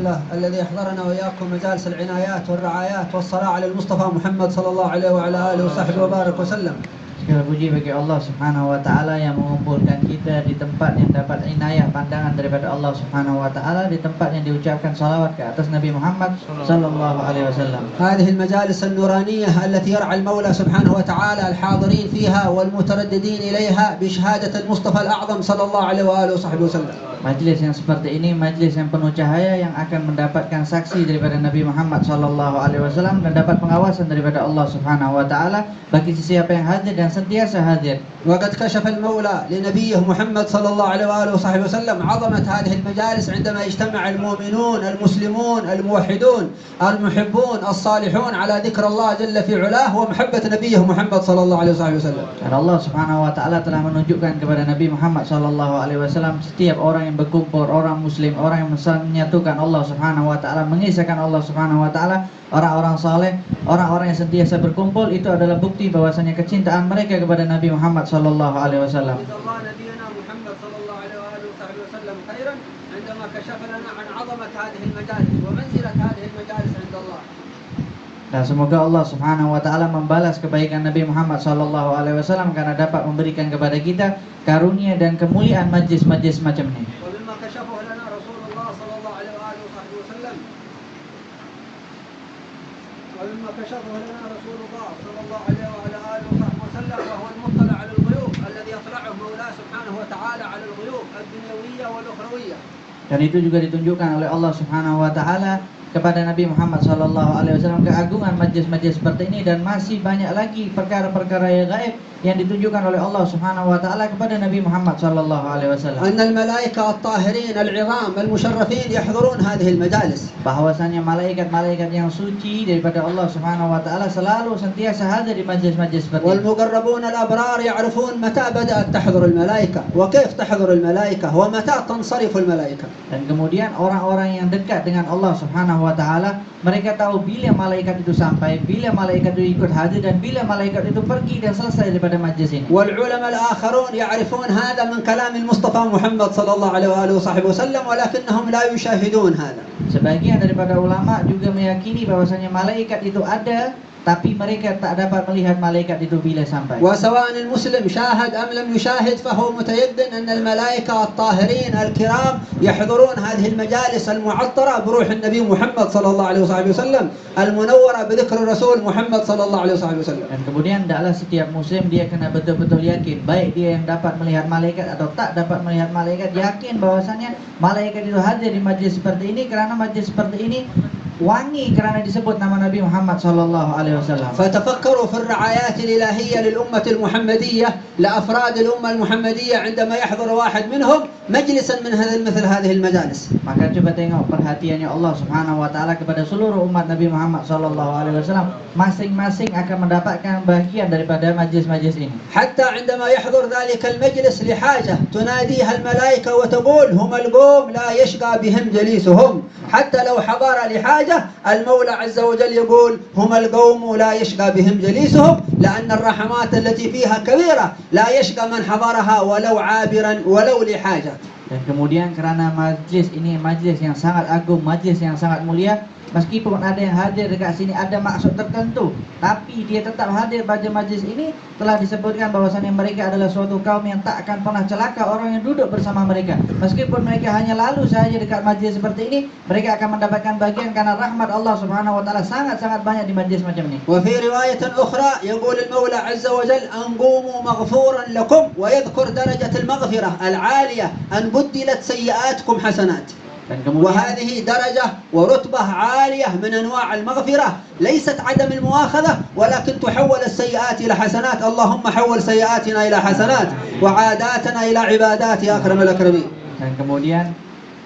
الله الذي أحضرنا وإياكم مجالس العنايات والرعايات والصلاة على المصطفى محمد صلى الله عليه وعلى آله وصحبه وبارك وسلم. Segala puji bagi Allah Subhanahu wa taala yang mengumpulkan kita di tempat yang dapat inayah pandangan daripada Allah Subhanahu wa taala, di tempat yang diucapkan salawat ke atas Nabi Muhammad sallallahu alaihi wasallam. هذه المجالس النورانية التي يرعى المولى سبحانه وتعالى الحاضرين فيها والمترددين إليها بشهادة المصطفى الأعظم صلى الله عليه وآله وصحبه وسلم. Majlis yang seperti ini, majlis yang penuh cahaya yang akan mendapatkan saksi daripada Nabi Muhammad sallallahu alaihi wasallam dan dapat pengawasan daripada Allah Subhanahu wa taala bagi sesiapa yang hadir dan sentiasa hadir. وقد كشف المولى لنبيه محمد صلى الله عليه وآله وصحبه وسلم عظمة هذه المجالس عندما يجتمع المؤمنون المسلمون الموحدون المحبون الصالحون على ذكر الله جل في علاه ومحبة نبيه محمد صلى الله عليه وصحبه وسلم. Dan Allah Subhanahu wa taala telah menunjukkan kepada Nabi Muhammad sallallahu alaihi wasallam setiap orang yang berkumpul, orang muslim, orang yang menyatukan Allah Subhanahu wa taala, mengisahkan Allah Subhanahu wa taala, orang-orang saleh, orang-orang yang sentiasa berkumpul, itu adalah bukti bahwasanya kecintaan mereka kepada Nabi Muhammad sallallahu alaihi wasallam. Dan semoga Allah Subhanahu wa taala membalas kebaikan Nabi Muhammad sallallahu alaihi wasallam karena dapat memberikan kepada kita karunia dan kemuliaan majlis-majlis macam ini. ومما كشفه لنا رسول الله صلى الله عليه وعلى آله وصحبه وسلم وهو المطلع على الغيوب الذي يطلعه مولاه سبحانه وتعالى على الغيوب الدنيوية والأخروية. Dan itu juga ditunjukkan oleh Allah Subhanahu wa taala kepada Nabi Muhammad sallallahu alaihi wasallam keagungan majlis-majlis seperti ini, dan masih banyak lagi perkara-perkara yang gaib yang ditunjukkan oleh Allah Subhanahu wa taala kepada Nabi Muhammad sallallahu alaihi wasallam. أن الملائكة الطاهرين العظام المشرفين يحضرون هذه المجالس. Bahwasanya malaikat-malaikat yang suci daripada Allah Subhanahu wa taala selalu sentiasa hadir di majlis-majlis seperti ini. والمقربون الأبرار يعرفون متى بدأت تحضر الملائكة وكيف تحضر الملائكة ومتى تنصرف الملائكة. Dan kemudian orang-orang yang dekat dengan Allah Subhanahu wa taala, mereka tahu bila malaikat itu sampai, bila malaikat itu ikut hadir, dan bila malaikat itu pergi dan selesai daripada majlis ini. والعلماء الآخرون يعرفون هذا من كلام المصطفى محمد صلى الله عليه وآله وصحبه وسلم ولكنهم لا يشاهدون هذا. Sebagian daripada ulama juga meyakini bahwasanya malaikat itu ada, tapi mereka tak dapat melihat malaikat itu bila sampai. وسواء المسلم شاهد أم لم يشاهد فهو متيقن أن الملائكة الطاهرين الكرام يحضرون هذه المجالس المعطرة بروح النبي محمد صلى الله عليه وسلم المنورة بذكر الرسول محمد صلى الله عليه وسلم. Dan kemudian adalah setiap muslim dia kena betul-betul yakin, baik dia yang dapat melihat malaikat atau tak dapat melihat malaikat, yakin bahwasanya malaikat itu hadir di majlis seperti ini, kerana majlis seperti ini wangi kerana disebut nama Nabi Muhammad sallallahu alaihi wasallam. فتفكروا في الرعايات الإلهية للأمة المحمدية لأفراد الأمة المحمدية عندما يحضر واحد منهم مجلسا من مثل هذه المجالس. Maka coba tengok perhatiannya Allah Subhanahu wa taala kepada seluruh umat Nabi Muhammad sallallahu alaihi wasallam, masing-masing akan mendapatkan bagian daripada majlis-majlis ini. حتى عندما يحضر ذلك المجلس لحاجة تناديها الملائكة وتقول هم القوم لا يشقى بهم جليسهم. حتى لو حضر لحاجة المولى عز وجل يقول هم القوم لا يشقى بهم جليسهم لأن الرحمات التي فيها كبيرة لا يشقى من حضرها ولو عابرا ولو لحاجة. Dan kemudian kerana majlis ini majlis yang sangat agung, majlis yang sangat mulia, meskipun ada yang hadir dekat sini ada maksud tertentu, tapi dia tetap hadir pada majlis ini, telah disebutkan bahwasanya mereka adalah suatu kaum yang tak akan pernah celaka orang yang duduk bersama mereka. Meskipun mereka hanya lalu saja dekat majlis seperti ini, mereka akan mendapatkan bagian karena rahmat Allah Subhanahu wa taala sangat-sangat banyak di majlis macam ini. وفي رواية أخرى يقول المولى عز وجل أن قوموا مغفورا لكم ويذكر درجة المغفرة العالية أن بدلت سيئاتكم حسنات. وهذه درجة ورتبة عالية من أنواع المغفرة، ليست عدم المؤاخذة ولكن تحول السيئات إلى حسنات. اللهم حول سيئاتنا إلى حسنات وعاداتنا إلى عبادات يا أكرم الأكرمين. Dan kemudian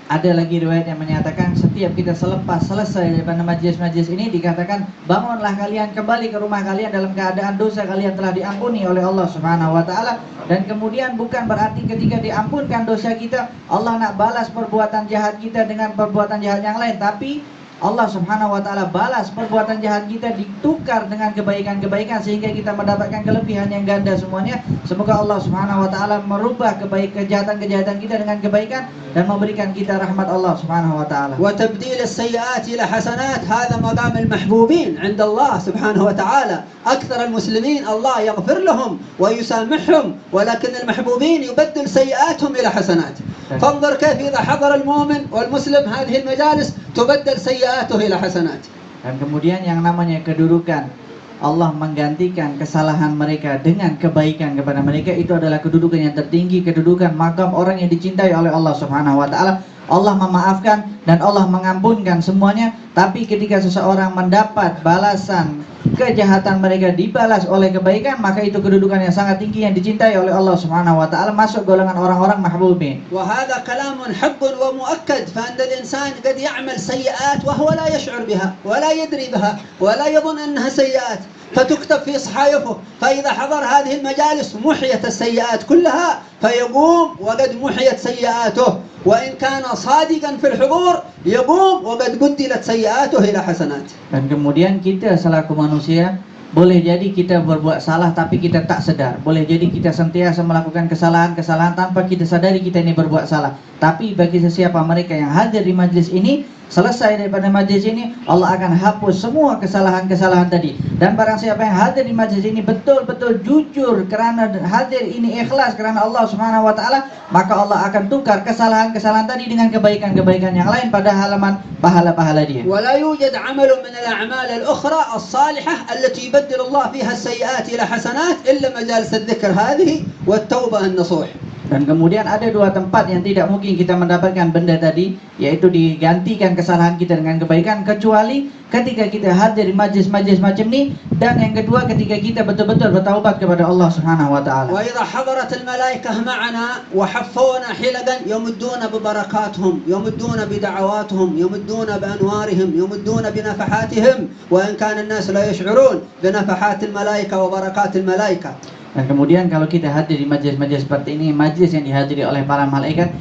ada lagi riwayat yang menyatakan setiap kita selepas selesai daripada majlis-majlis ini dikatakan, bangunlah kalian kembali ke rumah kalian dalam keadaan dosa kalian telah diampuni oleh Allah Subhanahu wa taala. Dan kemudian bukan berarti ketika diampunkan dosa kita Allah nak balas perbuatan jahat kita dengan perbuatan jahat yang lain, tapi Allah Subhanahu wa taala balas perbuatan jahat kita ditukar dengan kebaikan-kebaikan sehingga kita mendapatkan kelebihan yang ganda semuanya. Semoga Allah Subhanahu wa taala merubah kejahatan-kejahatan kita dengan kebaikan dan memberikan kita rahmat Allah Subhanahu wa taala. وتبديل السيئات إلى حسنات هذا مقام المحبوبين عند الله سبحانه وتعالى. أكثر المسلمين الله يغفر لهم ويسامحهم ولكن المحبوبين يبدل سيئاتهم إلى حسنات. فانظر كيف إذا حضر المؤمن والمسلم هذه المجالس تبدل سيئاته إلى حسنات. Dan kemudian yang namanya kedudukan, Allah menggantikan kesalahan mereka dengan kebaikan kepada mereka, itu adalah kedudukan yang tertinggi, kedudukan makam orang yang dicintai oleh Allah Subhanahu wa taala. Allah memaafkan dan Allah mengampunkan semuanya. Tapi ketika seseorang mendapat balasan kejahatan mereka dibalas oleh kebaikan, maka itu kedudukan yang sangat tinggi yang dicintai oleh Allah Subhanahu wa taala, masuk golongan orang-orang mahbubin. وهذا كلام حق ومؤكد فأن الإنسان قد يعمل سيئات وهو لا يشعر بها ولا يدري بها ولا يظن أنها سيئات فتكتب في صحائفه، فإذا حضر هذه المجالس محيت السيئات كلها فيقوم وقد محيت سيئاته، وإن كان صادقا في الحضور يقوم وقد بدلت سيئاته إلى حسنات. Dan kemudian kita selaku manusia, boleh jadi kita berbuat salah tapi kita tak sedar. Boleh jadi kita sentiasa melakukan kesalahan-kesalahan tanpa kita sadari kita ini berbuat salah. Tapi bagi sesiapa mereka yang hadir di majlis ini, selesai daripada majlis ini, Allah akan hapus semua kesalahan-kesalahan tadi. Dan barang siapa yang hadir di majlis ini betul-betul jujur kerana hadir ini ikhlas kerana Allah Subhanahu wa taala, maka Allah akan tukar kesalahan-kesalahan tadi dengan kebaikan-kebaikan yang lain pada halaman pahala-pahala dia. ولا يوجد عمل من الأعمال الأخرى الصالحة التي يبدل الله فيها السيئات إلى حسنات إلا مجالس الذكر هذه والتوبة النصوح. Dan kemudian ada dua tempat yang tidak mungkin kita mendapatkan benda tadi, yaitu digantikan kesalahan kita dengan kebaikan, kecuali ketika kita hadir di majlis-majlis macam ni, dan yang kedua ketika kita betul-betul bertaubat kepada Allah Subhanahu wa taala. وإذا حضرت الملائكة معنا وحفونا حلقا يمدون ببركاتهم، يمدون بدعواتهم، يمدون بأنوارهم، يمدون بنفحاتهم، وإن كان الناس لا يشعرون بنفحات الملائكة وبركات الملائكة. Dan kemudian kalau kita hadir di majlis-majlis seperti ini, majlis yang dihadiri oleh para malaikat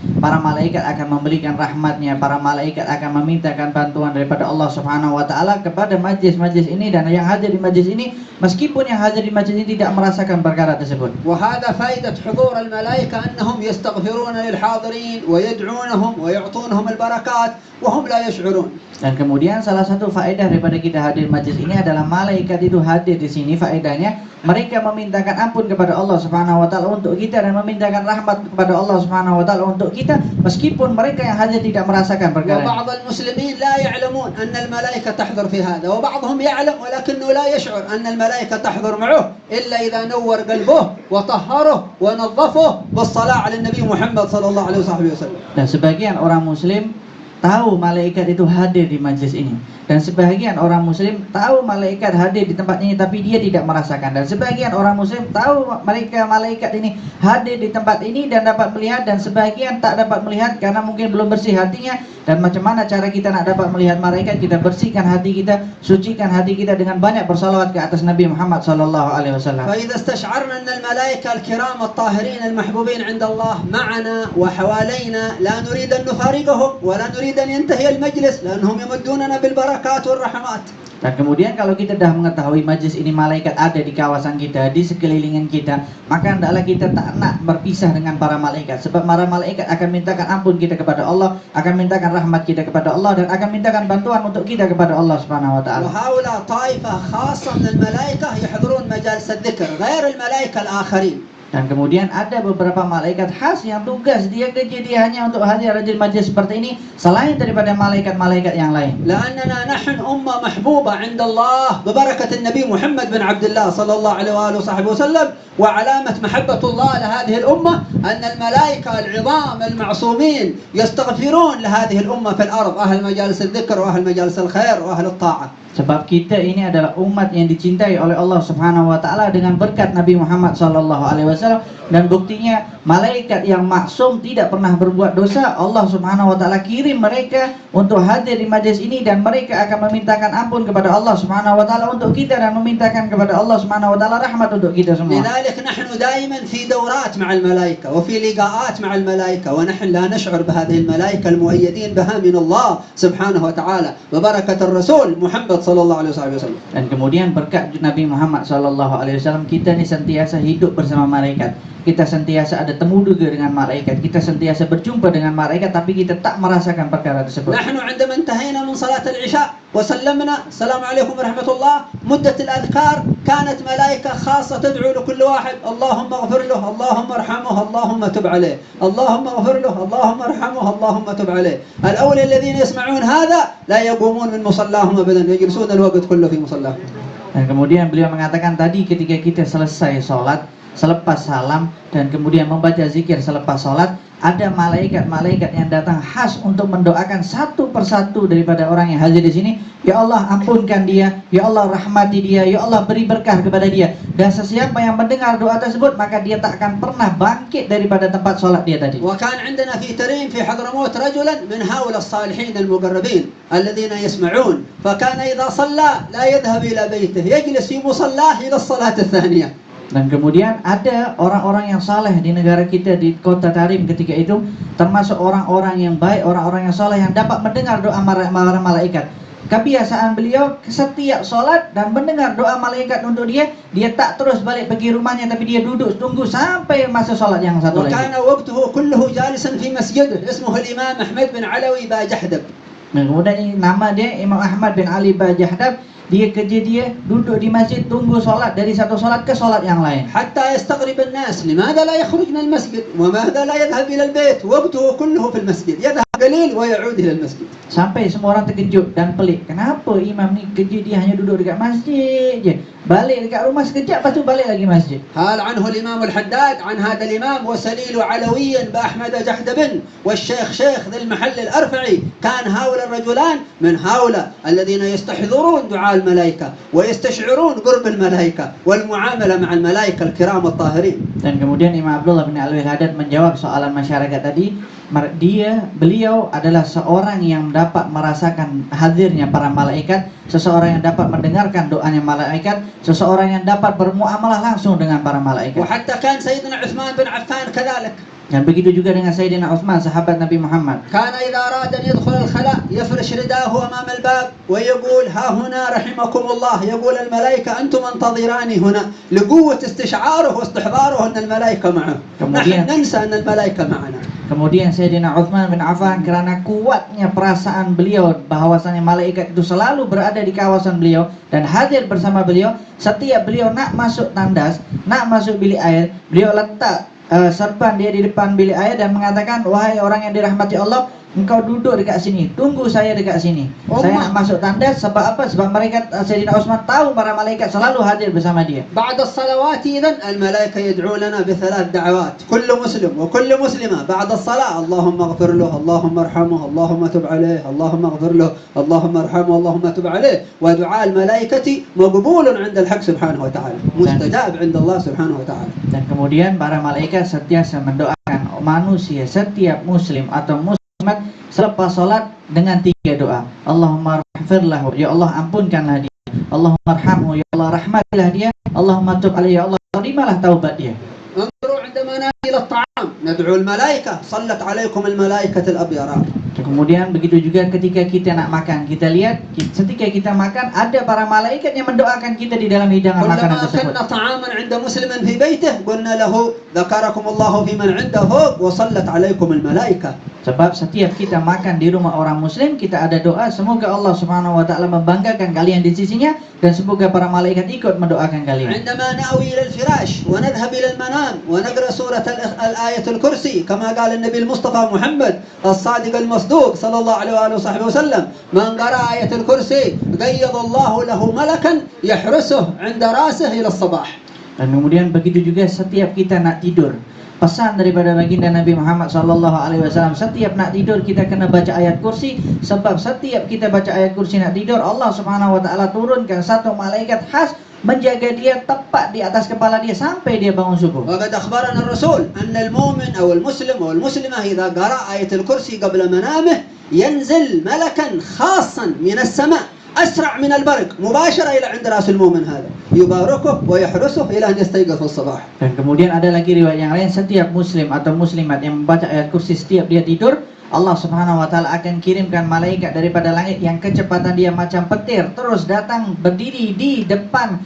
akan memberikan rahmatnya, para malaikat akan memintakan bantuan daripada Allah Subhanahu wa taala kepada majlis-majlis ini, dan yang hadir di majlis ini, meskipun yang hadir di majlis ini tidak merasakan perkara tersebut. وهذا فائدة حضور الملائكة أنهم يستغفرون للحاضرين ويدعونهم ويعطونهم البركات وهم لا يشعرون. Dan kemudian salah satu faedah daripada kita hadir majlis ini adalah malaikat itu hadir di sini, faedahnya mereka memintakan ampun kepada Allah Subhanahu wa taala untuk kita dan memintakan rahmat kepada Allah Subhanahu wa taala untuk kita, meskipun mereka yang hadir tidak merasakan perkara. وبعض المسلمين لا يعلمون أن الملائكة تحضر في هذا، وبعضهم يعلم ولكنه لا يشعر أن الملائكة تحضر معه إلا إذا نور قلبه وطهره ونظفه بالصلاة على النبي محمد صلى الله عليه وسلم. Dan sebagian orang muslim tahu malaikat itu hadir di majlis ini, dan sebagian orang muslim tahu malaikat hadir di tempat ini tapi dia tidak merasakan, dan sebagian orang muslim tahu malaikat ini hadir di tempat ini dan dapat melihat, dan sebagian tak dapat melihat karena mungkin belum bersih hatinya. Dan macam mana cara kita nak dapat melihat malaikat? Kita bersihkan hati kita, sucikan hati kita dengan banyak bersalawat ke atas Nabi Muhammad sallallahu alaihi wasallam. فإذا استشعرنا أن الملائكة الكرام الطاهرين المحبوبين عند الله معنا وحوالينا لا نريد أن نفارقهم ولا نريد أن ينتهي المجلس لأنهم يمدوننا بالبركات والرحمات. Dan kemudian kalau kita dah mengetahui majlis ini malaikat ada di kawasan kita, di sekelilingan kita, maka hendaklah kita tak nak berpisah dengan para malaikat, sebab para malaikat akan mintakan ampun kita kepada Allah, akan mintakan rahmat kita kepada Allah, dan akan mintakan bantuan untuk kita kepada Allah Subhanahu wa taala. وهؤلاء طائفة خاصة من الملائكة يحضرون مجالس الذكر غير الملائكة الآخرين. Dan kemudian ada beberapa malaikat khas yang tugas dia kerja dia hanya untuk hadir di majlis seperti ini, selain daripada malaikat-malaikat yang lain. لأننا نحن أمة محبوبة عند الله ببركة النبي محمد بن عبد الله صلى الله عليه وآله وصحبه وسلم، وعلامة محبة الله لهذه الأمة أن الملائكة العظام المعصومين يستغفرون لهذه الأمة في الأرض، أهل مجالس الذكر وأهل مجالس الخير وأهل الطاعة. Sebab kita ini adalah umat yang dicintai oleh Allah Subhanahu wa taala dengan berkat Nabi Muhammad sallallahu alaihi wasallam, dan buktinya malaikat yang maksum tidak pernah berbuat dosa Allah Subhanahu wa taala kirim mereka untuk hadir di majlis ini, dan mereka akan memintakan ampun kepada Allah Subhanahu wa taala untuk kita dan memintakan kepada Allah Subhanahu wa taala rahmat untuk kita semua. لذلك نحن دائما في دورات مع الملائكة وفي لقاءات مع الملائكة ونحن لا نشعر بهذه الملائكة المؤيدين بها من الله سبحانه وتعالى وبركة الرسول محمد صلى الله عليه وسلم. Dan kemudian berkat Nabi Muhammad sallallahu alaihi wasallam kita ni sentiasa hidup bersama malaikat. Kita sentiasa ada temu duga dengan malaikat. Kita sentiasa berjumpa dengan malaikat, tapi kita tak merasakan perkara tersebut. نحن عندما انتهينا من صلاة العشاء وسلمنا السلام عليكم ورحمة الله، مدة الأذكار كانت ملائكة خاصة تدعو لكل واحد اللهم اغفر له اللهم ارحمه اللهم تب عليه، اللهم اغفر له اللهم ارحمه اللهم تب عليه. الأولى الذين يسمعون هذا لا يقومون من مصلاهم أبدا، يجلسون الوقت كله في مصلاهم. Dan kemudian beliau mengatakan tadi ketika kita selesai sholat, selepas salam dan kemudian membaca zikir selepas sholat, ada malaikat-malaikat yang datang khas untuk mendoakan satu persatu daripada orang yang hadir di sini. Ya Allah, ampunkan dia, ya Allah rahmati dia, ya Allah beri berkah kepada dia. Dan sesiapa yang mendengar doa tersebut, maka dia tak akan pernah bangkit daripada tempat sholat dia tadi. وكان عندنا في تريم في حضرموت رجلا من هؤلاء الصالحين المقربين الذين يسمعون، فكان إذا صلى لا يذهب إلى بيته، يجلس في مصلاه إلى الصلاة الثانية. Dan kemudian ada orang-orang yang saleh di negara kita di kota Tarim ketika itu, termasuk orang-orang yang baik, orang-orang yang saleh yang dapat mendengar doa para malaikat. Kebiasaan beliau setiap sholat dan mendengar doa malaikat untuk dia, dia tak terus balik pergi rumahnya, tapi dia duduk tunggu sampai masa sholat yang satu lagi. وكان وقته كله جالسا في مسجده اسمه الإمام أحمد بن علوي باجحدب. Dan kemudian nama dia Imam Ahmad bin Ali Bajahdab. Dia kerja dia duduk di masjid tunggu solat, dari satu solat ke solat yang lain. حتى يستغرب الناس لماذا لا يخرج من المسجد وماذا لا يذهب إلى البيت وقته كله في المسجid، يذهب قليل ويعود إلى المسجد. Sampai semua orang terkejut dan pelik. Kenapa imam ni kerja dia hanya duduk dekat masjid je, balik dekat rumah sekejap lepas tu balik lagi masjid. قال عنه الإمام الحداد عن هذا الإمام وسليل علويا بأحمد جحدب والشيخ شيخ ذي المحل الأرفعي، كان هؤلاء الرجلان من هؤلاء الذين يستحضرون دعاء الملائكة ويستشعرون قرب الملائكة والمعاملة مع الملائكة الكرام الطاهرين. Dan kemudian Imam Abdullah bin Alwi Haddad menjawab soalan masyarakat tadi. Beliau adalah seorang yang dapat merasakan hadirnya para malaikat, seseorang yang dapat mendengarkan doanya malaikat, seseorang yang dapat bermuamalah langsung dengan para malaikat. وحتى كان سيدنا عثمان بن عفان كذلك. Dan begitu juga dengan Sayyidina Utsman, sahabat Nabi Muhammad. كان إذا أراد أن يدخل الخلاء يفرش رداءه أمام الباب ويقول ها هنا رحمكم الله، يقول الملائكة أنتم انتظراني هنا، لقوة استشعاره واستحضاره أن الملائكة معه. نحن ننسى أن الملائكة معنا. Kemudian Sayyidina Utsman bin Affan, karena kuatnya perasaan beliau bahwasanya malaikat itu selalu berada di kawasan beliau dan hadir bersama beliau, setiap beliau nak masuk tandas, nak masuk bilik air, beliau letak serban dia di depan bilik air dan mengatakan, wahai orang yang dirahmati Allah, engkau duduk dekat sini, tunggu saya dekat sini. Saya nak masuk tandas. Sebab apa? Sebab mereka, Sayyidina Utsman tahu para malaikat selalu hadir bersama dia. بعد الصلوات إذن الملائكة يدعو لنا بثلاث دعوات، كل مسلم وكل مسلمة بعد الصلاة اللهم اغفر له اللهم ارحمه اللهم تب عليه اللهم اغفر له اللهم ارحمه اللهم تب عليه. ودعاء الملائكة مقبول عند الحق سبحانه وتعالى، مستجاب عند الله سبحانه وتعالى. Dan kemudian para malaikat sentiasa mendoakan manusia, setiap muslim atau muslimat selepas solat dengan 3 doa. Allahumma ighfirlahu, ya Allah ampunkanlah dia. Allahumma arhamhu, ya Allah rahmatilah dia. Allahumma tub alaihi, ya Allah terimalah taubat dia. انظروا عندما نأتي إلى الطعام ندعو الملائكة صلت عليكم الملائكة الأبيضاء. Kemudian begitu juga ketika kita nak makan, kita lihat ketika kita makan ada para malaikat yang mendoakan kita di dalam hidangan makanan tersebut. كلما أكلنا طعاما عند مسلم في بيته قلنا له ذكركم الله في من عنده فوق وصلت عليكم الملائكة. Sebab setiap kita makan di rumah orang muslim, kita ada doa semoga Allah Subhanahu wa taala membanggakan kalian di sisinya dan semoga para malaikat ikut mendoakan kalian. عندما نأوي إلى الفراش ونذهب إلى المنام ونقرأ سورة الآية الكرسي كما قال النبي المصطفى محمد الصادق المصدوق صلى الله عليه وآله وصحبه وسلم، من قرأ آية الكرسي قيض الله له ملكا يحرسه عند رأسه إلى الصباح. Dan kemudian begitu juga setiap kita nak tidur. Pesan daripada baginda Nabi Muhammad SAW, setiap nak tidur kita kena baca ayat kursi, sebab setiap kita baca ayat kursi nak tidur, Allah Subhanahu wa taala turunkan satu malaikat khas menjaga dia tepat di atas kepala dia sampai dia bangun subuh. وقد أخبرنا الرسول أن المؤمن أو المسلم أو المسلمة إذا قرأ آية الكرسي قبل منامه ينزل ملكا خاصا من السماء أسرع من البرق مباشرة إلى عند رأس المؤمن هذا يباركه ويحرسه إلى أن يستيقظ في الصباح. Dan kemudian ada lagi riwayat yang lain, setiap muslim atau muslimat yang membaca ayat kursi setiap dia tidur, Allah Subhanahu wa taala akan kirimkan malaikat daripada langit yang kecepatan dia macam petir, terus datang berdiri di depan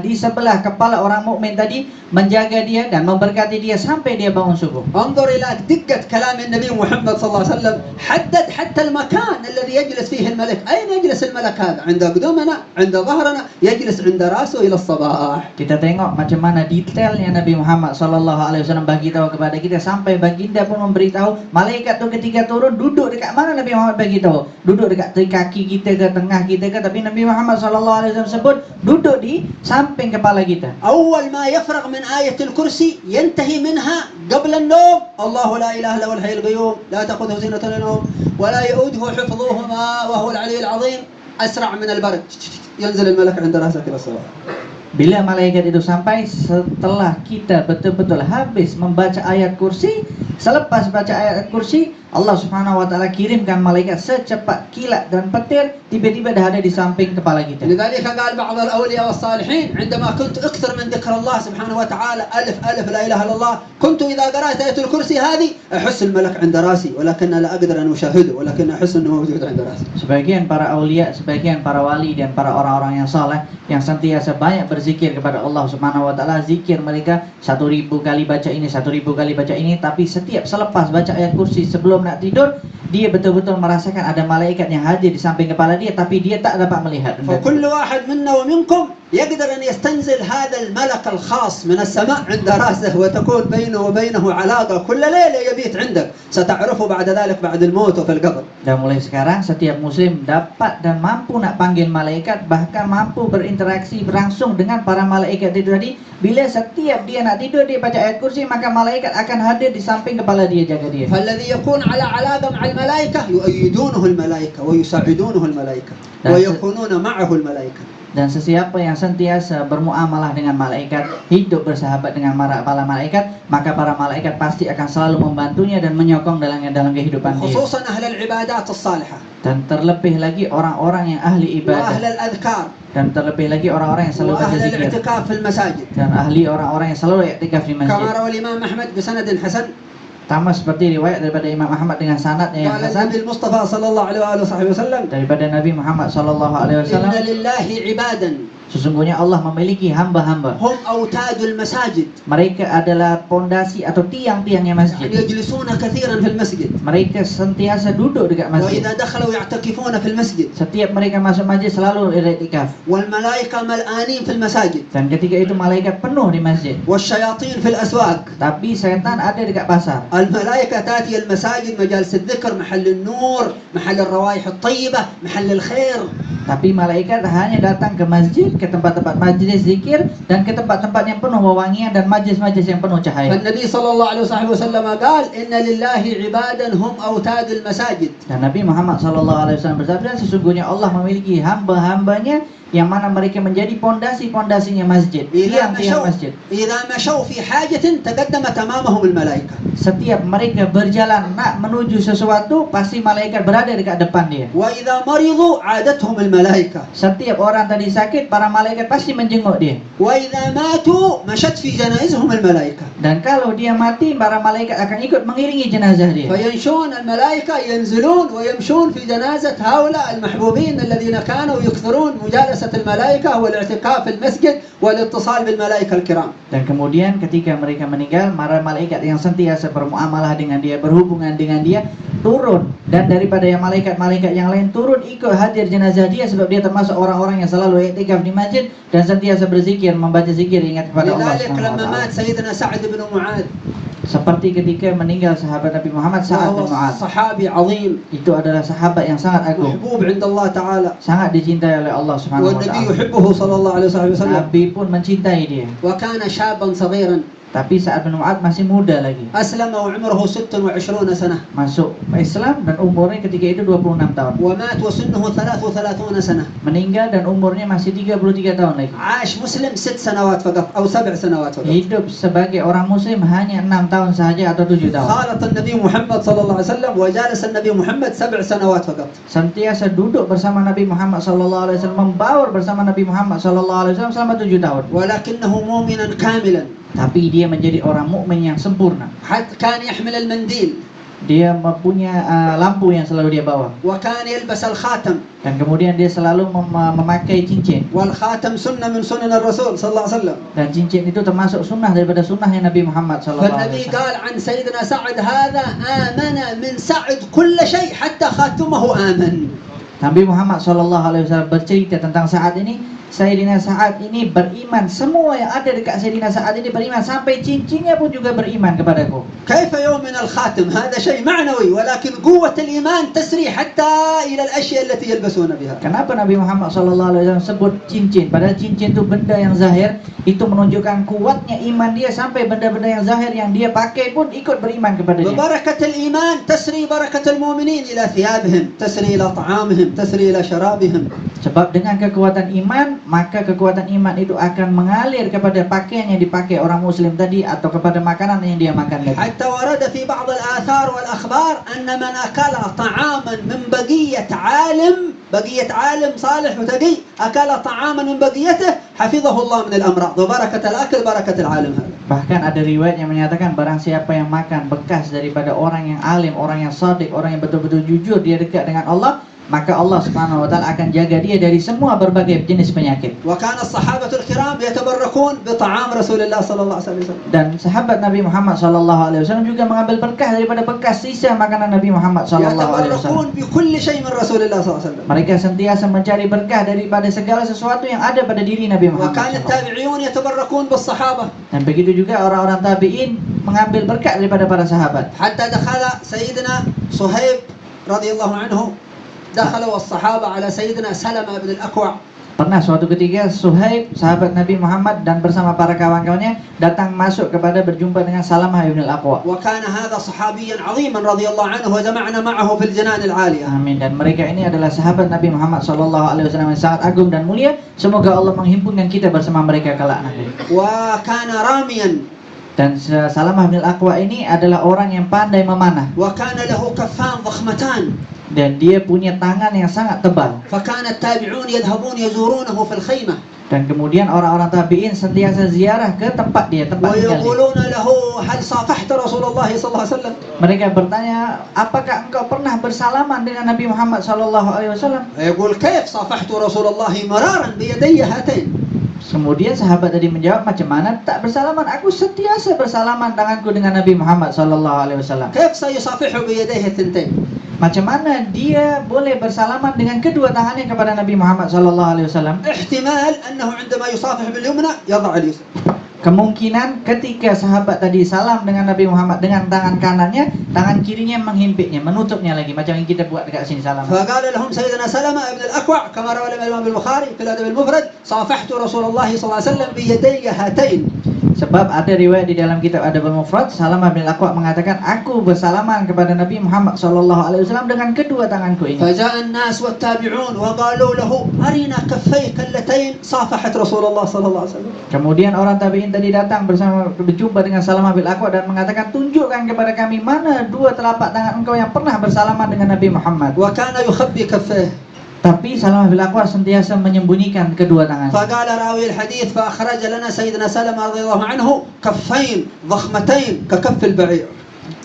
di sebelah kepala orang mukmin tadi, menjaga dia dan memberkati dia sampai dia bangun subuh. انظر إلى دقة كلام النبي محمد صلى الله عليه وسلم، حدد حتى المكان الذي يجلس فيه الملك. أين يجلس الملك هذا؟ عند قدومنا، عند ظهرنا، يجلس عند رأسه إلى الصباح. Kita tengok macam mana detailnya Nabi Muhammad SAW bagi tahu kepada kita, sampai baginda pun memberitahu malaikat tu ketika turun duduk dekat mana Nabi Muhammad bagi tahu. Duduk dekat kaki kita ke, tengah kita ke, tapi Nabi Muhammad SAW sebut duduk di samping kepala kita. أول ما يفرغ من آية الكرسي ينتهي منها قبل النوم الله لا إله إلا هو الحي القيوم لا تأخذه سنة ولا نوم ولا يؤوده حفظهما وهو العلي العظيم أسرع من البرق ينزل الملك عند رأسك إلى الصباح. Bila malaikat itu sampai setelah kita betul-betul habis membaca ayat kursi, selepas baca ayat kursi, Allah Subhanahu wa taala kirimkan malaikat secepat kilat dan petir, tiba-tiba dah ada di samping kepala kita. لذلك قال بعض الأولياء والصالحين عندما كنت أكثر من ذكر الله سبحانه وتعالى ألف ألف لا إله إلا الله كنت إذا قرأت آية الكرسي هذه أحس الملك عند رأسي ولكن لا أقدر أن أشاهده ولكن أحس أنه موجود عند رأسي. Sebagian para aulia, sebagian para wali dan para orang-orang yang saleh yang sentiasa banyak berzikir kepada Allah Subhanahu wa taala, zikir mereka 1000 kali baca ini, 1000 kali baca ini, tapi setiap selepas baca ayat kursi sebelum nak tidur, dia betul-betul merasakan ada malaikat yang hadir di samping kepala dia, tapi dia tak dapat melihat. فكل واحد منا ومنكم يقدر أن يستنزل هذا الملك الخاص من السماء عند رأسه وتكون بينه وبينه علاقة كل ليلة يبيت عندك ستعرفه بعد ذلك بعد الموت وفي القبر. Dan mulai sekarang setiap muslim dapat dan mampu nak panggil malaikat, bahkan mampu berinteraksi langsung dengan para malaikat itu tadi. Bila setiap dia nak tidur dia baca ayat kursi, maka malaikat akan hadir di samping kepala dia, jaga dia. فالذي يكون على علاقة مع الملائكة يؤيدونه الملائكة ويساعدونه الملائكة ويكونون معه الملائكة. Dan sesiapa yang sentiasa bermuamalah dengan malaikat, hidup bersahabat dengan para malaikat, maka para malaikat pasti akan selalu membantunya dan menyokong dalam kehidupan dia. خصوصا أهل العبادات الصالحة. Dan terlebih lagi orang-orang yang ahli ibadah. وأهل الأذكار. Dan terlebih lagi orang-orang yang selalu baca وأهل zikir. الاعتكاف في المساجد. Dan ahli orang-orang yang selalu i'tikaf di كما masjid. روى الإمام أحمد بسند حسن. Sama seperti riwayat daripada Imam Ahmad dengan sanadnya yang قال hasan النبي المصطفى صلى الله عليه وآله وصحبه وسلم daripada Nabi Muhammad SAW. إن لله عبادا Sesungguhnya Allah memiliki hamba-hamba. هم أوتاد المساجد. Mereka adalah pondasi atau tiang-tiangnya masjid. يعني يجلسون كثيرا في المسجد. Mereka sentiasa duduk dekat masjid. وإذا دخلوا يعتكفون في المسجid. Setiap mereka masuk masjid selalu i'tikaf. والملائكة ملآنين في المساجد. Dan ketika itu malaikat penuh di masjid. والشياطين في الأسواق. Tapi setan ada dekat pasar. الملائكة تأتي المساجد مجالس الذكر محل النور محل الروائح الطيبة محل الخير. Tapi malaikat hanya datang ke masjid, ke tempat-tempat majlis zikir, dan ke tempat-tempat yang penuh wewangian dan majlis-majlis yang penuh cahaya. فالنبي صلى الله عليه وسلم قال إن لله عبادا هم أوتاد المساجد. Dan Nabi Muhammad SAW bersabda, sesungguhnya Allah memiliki hamba-hambanya yang mana mereka menjadi pondasi-pondasinya masjid, tiang-tiang masjid. إذا مشوا في حاجة تقدمت أمامهم الملائكة. Setiap mereka berjalan nak menuju sesuatu, pasti malaikat berada dekat depan dia. وإذا مرضوا عادتهم الملائكة. Setiap orang tadi sakit, para malaikat pasti menjenguk dia. وإذا ماتوا مشت في جنائزهم الملائكة. Dan kalau dia mati, para malaikat akan ikut mengiringi jenazah dia. فينشون الملائكة ينزلون ويمشون في جنازة هؤلاء المحبوبين الذين كانوا يكثرون مجالسة الملائكة والاعتكاف في المسجد والاتصال بالملائكة الكرام. Dan kemudian ketika mereka meninggal, para malaikat yang sentiasa bermuamalah dengan dia, berhubungan dengan dia, turun. Dan daripada yang malaikat-malaikat yang lain turun ikut hadir jenazah dia, sebab dia termasuk orang-orang yang selalu i'tikaf di masjid dan sentiasa berzikir, membaca zikir, ingat kepada Allah لذلك SWT. لما مات سيدنا سعد بن معاذ Seperti ketika meninggal sahabat Nabi Muhammad Sa'ad bin وهو Mu'adz. صحابي عظيم Itu adalah sahabat yang sangat agung, محبوب عند الله تعالى sangat dicintai oleh Allah Subhanahu wa والنبي taala. يحبه صلى الله عليه وسلم Nabi pun mencintai dia. وكان شابا صغيرا Tapi Sa'ad bin Mu'adz masih muda lagi. أسلم وعمره 26 سنة Masuk Islam dan umurnya ketika itu 26 tahun. ومات وسنه 33 سنة. Meninggal dan umurnya masih 33 tahun lagi. عاش مسلم 6 سنوات فقط أو 7 سنوات فقط. Hidup sebagai orang muslim hanya 6 tahun saja atau 7 tahun. خالط النبي محمد صلى الله عليه وسلم وجالس النبي محمد 7 سنوات فقط. Sentiasa duduk bersama Nabi Muhammad sallallahu alaihi wasallam, membaur bersama Nabi Muhammad sallallahu alaihi wasallam selama 7 tahun. ولكنه مؤمنا كاملا. Tapi dia menjadi orang mukmin yang sempurna. حتى كان يحمل المنديل Dia mempunyai lampu yang selalu dia bawa. وكان يلبس الخاتم Dan kemudian dia selalu memakai cincin. والخاتم سنة من سنن الرسول صلى الله عليه وسلم. Dan cincin itu termasuk sunnah daripada sunnahnya Nabi Muhammad sallallahu alaihi فالنبي wasallam. قال عن سيدنا سعد هذا آمن من سعد كل شيء حتى خاتمه آمن. Nabi Muhammad sallallahu alaihi wasallam bercerita tentang Sa'ad ini. Sayyidina Sa'ad ini beriman, semua yang ada dekat Sayyidina Sa'ad ini beriman, sampai cincinnya pun juga beriman kepadaku. كيف يؤمن الخاتم؟ هذا شيء معنوي ولكن قوة الإيمان تسري حتى إلى الأشياء التي يلبسون بها. Kenapa Nabi Muhammad SAW sebut cincin? Padahal cincin itu benda yang zahir, itu menunjukkan kuatnya iman dia sampai benda-benda yang zahir yang dia pakai pun ikut beriman kepadanya. ببركة الإيمان تسري بركة المؤمنين إلى ثيابهم، تسري إلى طعامهم، تسري إلى شرابهم. Sebab dengan kekuatan iman, maka kekuatan iman itu akan mengalir kepada pakaian yang dipakai orang muslim tadi atau kepada makanan yang dia makan tadi. حتى ورد في بعض الآثار والأخبار أن من أكل طعاما من بقية عالم صالح وتقي أكل طعاما من بقيته حفظه الله من الأمراض وبركة الأكل بركة العالم هذا. Bahkan ada riwayat yang menyatakan barang siapa yang makan bekas daripada orang yang alim, orang yang shadiq, orang yang betul-betul jujur, dia dekat dengan Allah, maka Allah Subhanahu wa taala akan jaga dia dari semua berbagai jenis penyakit. وكان الصحابة الكرام يتبركون بطعام رسول الله صلى الله عليه وسلم. Dan sahabat Nabi Muhammad sallallahu alaihi wasallam juga mengambil berkah daripada bekas sisa makanan Nabi Muhammad sallallahu alaihi wasallam. يتبركون بكل شيء من رسول الله صلى الله عليه وسلم. Mereka sentiasa mencari berkah daripada segala sesuatu yang ada pada diri Nabi Muhammad. وكان التابعون يتبركون بالصحابة. Dan begitu juga orang-orang tabi'in mengambil berkah daripada para sahabat. حتى دخل سيدنا صهيب رضي الله عنه دخلوا الصحابة على سيدنا سلمة بن الأكوع. Pernah suatu ketika Suhaib, sahabat Nabi Muhammad dan bersama para kawan-kawannya datang masuk kepada berjumpa dengan Salamah ibn al-Aqwa. وكان هذا صحابيا عظيما رضي الله عنه وجمعنا معه في الجنان العالية. Amin. Dan mereka ini adalah sahabat Nabi Muhammad sallallahu alaihi wasallam yang sangat agung dan mulia. Semoga Allah menghimpunkan kita bersama mereka kelak nanti. وكان راميا. Dan Salamah bin Al-Aqwa ini adalah orang yang pandai memanah. وكان له كفان ضخمتان. Dan dia punya tangan yang sangat tebal. فكان التابعون يذهبون يزورونه في الخيمة. Dan kemudian orang-orang tabi'in sentiasa ziarah ke tempat dia, tempat tinggal dia. ويقولون له هل صافحت رسول الله صلى الله عليه وسلم؟ Mereka bertanya, apakah engkau pernah bersalaman dengan Nabi Muhammad sallallahu alaihi wasallam? يقول كيف صافحت رسول الله مرارا بيدي هاتين. Kemudian sahabat tadi menjawab, macam mana tak bersalaman? Aku sentiasa bersalaman tanganku dengan Nabi Muhammad sallallahu alaihi wasallam. كيف سيصافحه بيديه الثنتين؟ Macam mana dia boleh bersalaman dengan kedua tangannya kepada Nabi Muhammad sallallahu alaihi wasallam? احتمال أنه عندما يصافح باليمنى يضع اليسرى. Kemungkinan ketika sahabat tadi salam dengan Nabi Muhammad dengan tangan kanannya, tangan kirinya menghimpitnya, menutupnya lagi macam yang kita buat dekat sini salam. فقال لهم سيدنا سلمة بن الأكوع كما روى الإمام البخاري في الأدب المفرد صافحت رسول الله صلى الله عليه وسلم بيدي هاتين. Sebab ada riwayat di dalam kitab Adabul Mufrad, Salamah bin Al-Aqwa mengatakan, aku bersalaman kepada Nabi Muhammad sallallahu alaihi wasallam dengan kedua tanganku ini. فجاء الناس والتابعون وقالوا له أرنا كفيك اللتين صافحت رسول الله صلى الله عليه وسلم. Kemudian orang tabi'in tadi datang bersama berjumpa dengan Salamah bin Al-Aqwa dan mengatakan, tunjukkan kepada kami mana dua telapak tangan engkau yang pernah bersalaman dengan Nabi Muhammad. وكان يخبي كفيه. Tapi Salamah bin Al-Aqwa sentiasa menyembunyikan kedua tangan. فقال راوي الحديث فأخرج لنا سيدنا سلمة رضي الله عنه كفين ضخمتين ككف البعير.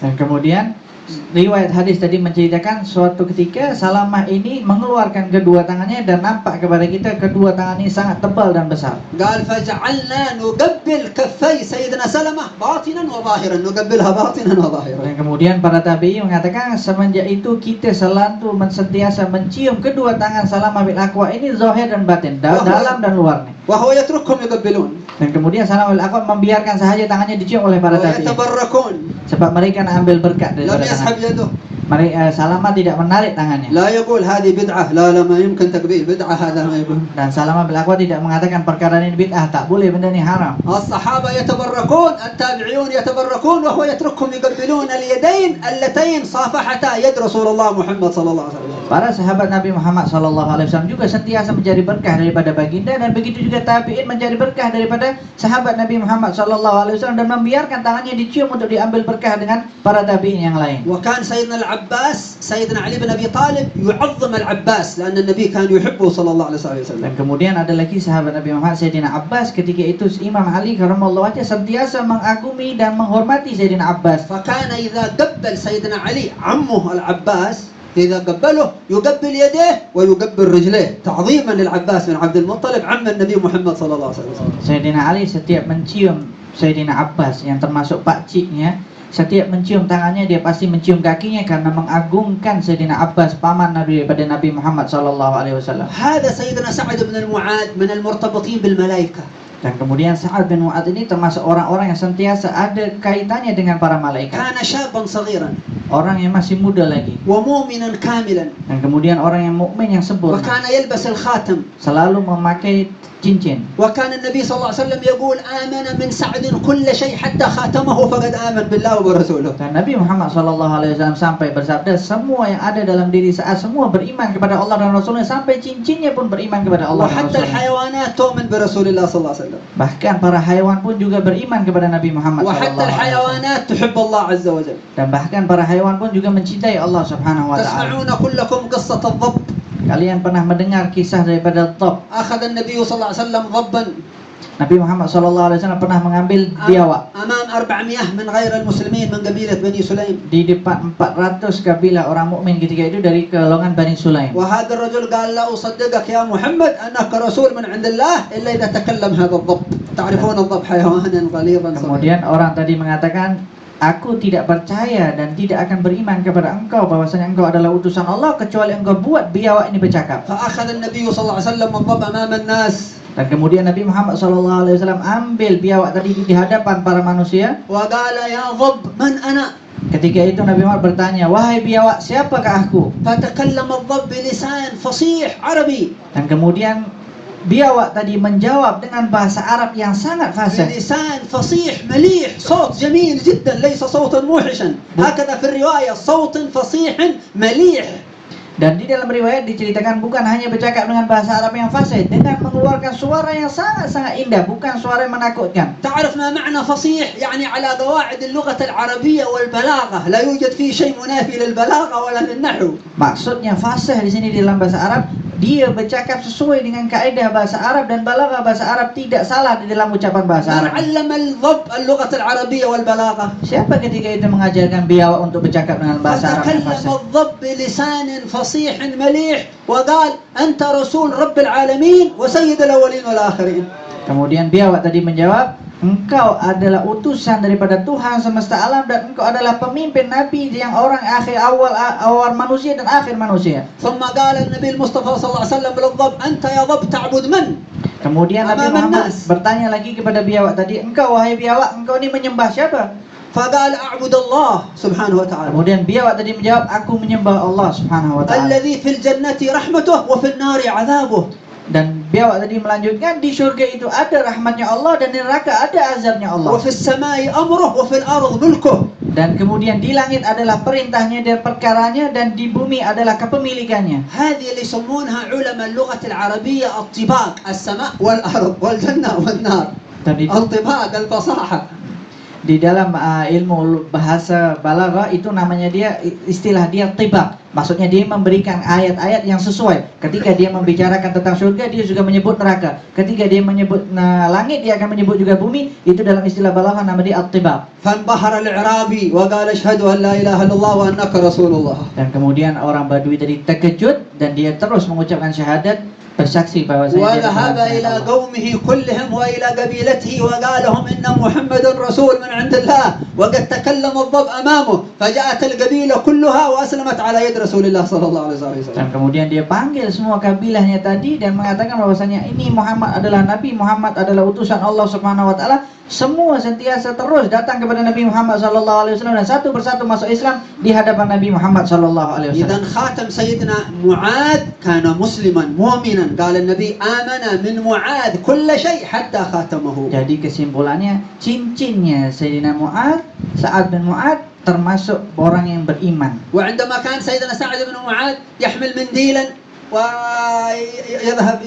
Dan kemudian riwayat hadis tadi menceritakan suatu ketika Salamah ini mengeluarkan kedua tangannya dan nampak kepada kita kedua tangan ini sangat tebal dan besar. قال فجعلنا نقبل كفي سيدنا سلمة باطنا وظاهرا نقبلها باطنا وظاهرا. Dan kemudian para tabi'i mengatakan semenjak itu kita selalu sentiasa mencium kedua tangan Salamah bin Aqwa ini zahir dan batin, dalam dan luarnya. وهو يتركهم يقبلون. Dan kemudian Salamah bin Aqwa membiarkan sahaja tangannya dicium oleh para tabi'i. ويتبركون. Sebab mereka nak ambil berkat لم daripada يسحب tangan. يده. Salamah tidak menarik tangannya. لا يقول هذه بدعة لا ما يمكن تقبيل بدعة هذا ما يقول. Dan Salamah bin Aqwa tidak mengatakan perkara ini bid'ah, tak boleh, benda ini haram. الصحابة يتبركون التابعون يتبركون وهو يتركهم يقبلون اليدين اللتين صافحتا يد رسول الله محمد صلى الله عليه وسلم. Para sahabat Nabi Muhammad SAW juga sentiasa mencari berkah daripada baginda, dan begitu juga tabi'in mencari berkah daripada sahabat Nabi Muhammad SAW dan membiarkan tangannya dicium untuk diambil berkah dengan para tabi'in yang lain. وكان سيدنا العباس سيدنا علي بن أبي طالب يعظم العباس لأن النبي كان يحبه صلى الله عليه وسلم. Dan kemudian ada lagi sahabat Nabi Muhammad Sayyidina Abbas, ketika itu Imam Ali karramallahu wajhah sentiasa mengagumi dan menghormati Sayyidina Abbas. فكان إذا قبل سيدنا علي عمه العباس إذا قبله يقبل يديه ويقبل رجليه تعظيما للعباس بن عبد المطلب عم النبي محمد صلى الله عليه وسلم. Sayyidina Ali setiap mencium Sayyidina Abbas yang termasuk pakciknya, setiap mencium tangannya dia pasti mencium kakinya karena mengagungkan Sayyidina Abbas paman Nabi daripada Nabi Muhammad SAW. هذا سيدنا سعد بن المعاذ من المرتبطين بالملائكة. Dan kemudian Sa'ad bin Mu'adz ini termasuk orang-orang yang sentiasa ada kaitannya dengan para malaikat. كان شابا صغيرا Orang yang masih muda lagi. ومؤمنا كاملا Dan kemudian orang yang mukmin yang sempurna. وكان يلبس الخاتم. Selalu memakai cincin. وكان النبي صلى الله عليه وسلم يقول آمن من سعد كل شيء حتى خاتمه فقد آمن بالله وبرسوله. Dan Nabi Muhammad SAW sampai bersabda, semua yang ada dalam diri Sa'ad semua beriman kepada Allah dan Rasulnya, sampai cincinnya pun beriman kepada Allah dan وحتى Rasulnya. الحيوانات تؤمن برسول الله صلى الله عليه وسلم. Bahkan para haiwan pun juga beriman kepada Nabi Muhammad وحتى SAW. الحيوانات تحب الله عز وجل. Dan bahkan para haiwan pun juga mencintai Allah Subhanahu wa taala. تسمعون كلكم قصة الضب. Kalian pernah mendengar kisah daripada Dhab. أخذ النبي صلى الله عليه وسلم ضبا Nabi Muhammad SAW pernah mengambil biawak أمام 400 من غير المسلمين من قبيلة بني سليم. di depan 400 kabilah orang mukmin ketika itu dari golongan Bani Sulaim. وهذا الرجل قال لا أصدقك يا محمد أنك رسول من عند الله إلا إذا تكلم هذا الضب. تعرفون الضب حيوانا غليظا صغيرا. Kemudian orang tadi mengatakan, aku tidak percaya dan tidak akan beriman kepada engkau bahwasanya engkau adalah utusan Allah kecuali engkau buat biawak ini bercakap. فأخذ النبي صلى الله عليه وسلم الضب أمام الناس. Dan kemudian Nabi Muhammad SAW ambil biawak tadi di hadapan para manusia. وقال يا ضب من أنا. Ketika itu Nabi Muhammad bertanya, wahai biawak, siapakah aku? فتكلم الضب بلسان فصيح عربي. Dan kemudian biawak tadi menjawab dengan bahasa Arab yang sangat fasih. بلسان فصيح مليح صوت جميل جدا ليس صوتا موحشا هكذا في الرواية صوت فصيح مليح. Dan di dalam riwayat diceritakan bukan hanya bercakap dengan bahasa Arab yang fasih, dengan mengeluarkan suara yang sangat-sangat indah, bukan suara yang menakutkan. تعرف ما معنى فصيح؟ يعني على قواعد اللغة العربية والبلاغة لا يوجد فيه شيء منافي للبلاغة ولا للنحو. Maksudnya fasih di sini di dalam bahasa Arab, dia bercakap sesuai dengan kaidah bahasa Arab dan balaghah bahasa Arab, tidak salah di dalam ucapan bahasa من Arab. علم الضب اللغة العربية والبلاغة؟ Siapa ketika itu mengajarkan biawak untuk bercakap dengan bahasa Arab yang فتكلم fasih? الضب بلسان فصيح مليح وقال أنت رسول رب العالمين وسيد الأولين والآخرين. Kemudian biawak tadi menjawab, engkau adalah utusan daripada Tuhan semesta alam dan engkau adalah pemimpin Nabi yang orang akhir awal manusia dan akhir manusia. ثم قال النبي المصطفى صلى الله عليه وسلم للضب أنت يا ضب تعبد من؟ Kemudian Nabi Amaman Muhammad nas. bertanya lagi kepada biawak tadi, engkau wahai biawak, engkau ini menyembah siapa? فقال أعبد الله سبحانه وتعالى Kemudian biawak tadi menjawab, aku menyembah Allah Subhanahu wa taala. الذي في الجنة رحمته وفي النار عذابه. Dan biawak tadi melanjutkan, di surga itu ada rahmatnya Allah dan di neraka ada azabnya Allah. وفي السماء أمره وفي الأرض ملكه. Dan kemudian di langit adalah perintahnya dan perkaranya, dan di bumi adalah kepemilikannya. هذه اللي يسمونها علماء اللغة العربية الطباق السماء والأرض والجنة والنار. Dan itu, الطباق الفصاحة. Di dalam ilmu bahasa balaghah itu namanya dia istilah dia tibak. Maksudnya dia memberikan ayat-ayat yang sesuai. Ketika dia membicarakan tentang surga, dia juga menyebut neraka. Ketika dia menyebut langit, dia akan menyebut juga bumi. Itu dalam istilah balaghah nama dia at-tibak. فانبهر الإعرابي وقال أشهد أن لا إله إلا الله وأنك رسول الله. Dan kemudian orang Badui tadi terkejut dan dia terus mengucapkan syahadat, bersaksi bahwasanya dia وذهب إلى قومه كلهم وإلى قبيلته وقال لهم إن محمد رسول من عند الله وقد تكلم الضب أمامه فجاءت القبيلة كلها وأسلمت على يد رسول الله صلى الله عليه وسلم. Dan kemudian dia panggil semua kabilahnya tadi dan mengatakan bahwasanya ini Muhammad adalah Nabi, Muhammad adalah utusan Allah Subhanahu wa taala. Semua sentiasa terus datang kepada Nabi Muhammad sallallahu alaihi wasallam dan satu persatu masuk Islam di hadapan Nabi Muhammad sallallahu alaihi wasallam. إذن خاتم سيدنا معاذ كان مسلما مؤمنا قال النبي آمن من معاذ كل شيء حتى خاتمه. Jadi kesimpulannya cincinnya Sayyidina Mu'adz, Sa'ad bin Mu'adz termasuk orang yang beriman. وعندما كان سيدنا سعد بن معاذ يحمل منديلا ويذهب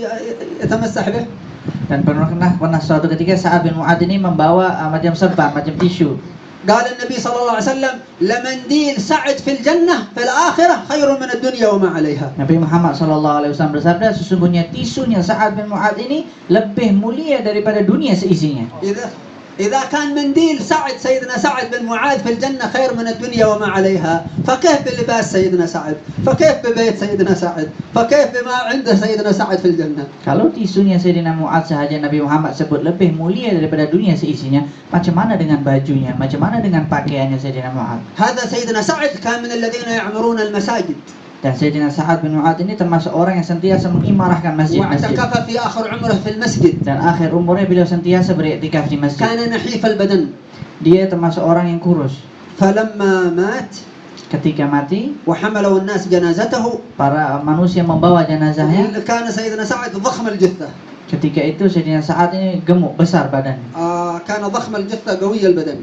يتمسح به. Dan pernah suatu ketika Sa'ad bin Mu'adz ini membawa macam serban, macam tisu. قال النبي صلى الله عليه وسلم لمنديل سعد في الجنة في الآخرة خير من الدنيا وما عليها. Nabi Muhammad sallallahu alaihi wasallam bersabda, sesungguhnya tisunya Sa'ad bin Mu'adz ini lebih mulia daripada dunia seisinya. إذا كان منديل سيدنا سعد بن معاذ في الجنة خير من الدنيا وما عليها فكيف بلباس سيدنا سعد فكيف ببيت سيدنا سعد فكيف بما عنده سيدنا سعد في الجنة. Kalau tisunya Sayyidina Mu'adz sahaja Nabi Muhammad sebut lebih mulia daripada dunia seisinya, macam mana dengan bajunya, macam mana dengan pakaiannya Sayyidina Mu'adz? هذا سيدنا سعد كان من الذين يعمرون المساجد. Dan Sayyidina Sa'ad bin Mu'adz ini termasuk orang yang sentiasa mengimarahkan masjid-masjid. واعتكف في آخر عمره في المسجد. Dan akhir umurnya beliau sentiasa beriktikaf di masjid. كان نحيف البدن. Dia termasuk orang yang kurus. فلما مات Ketika mati, وحملوا الناس جنازته para manusia membawa jenazahnya. كان سيدنا سعد ضخم الجثة. Ketika itu Sayyidina Sa'ad ini gemuk, besar badan. كان ضخم الجثة قوي البدن.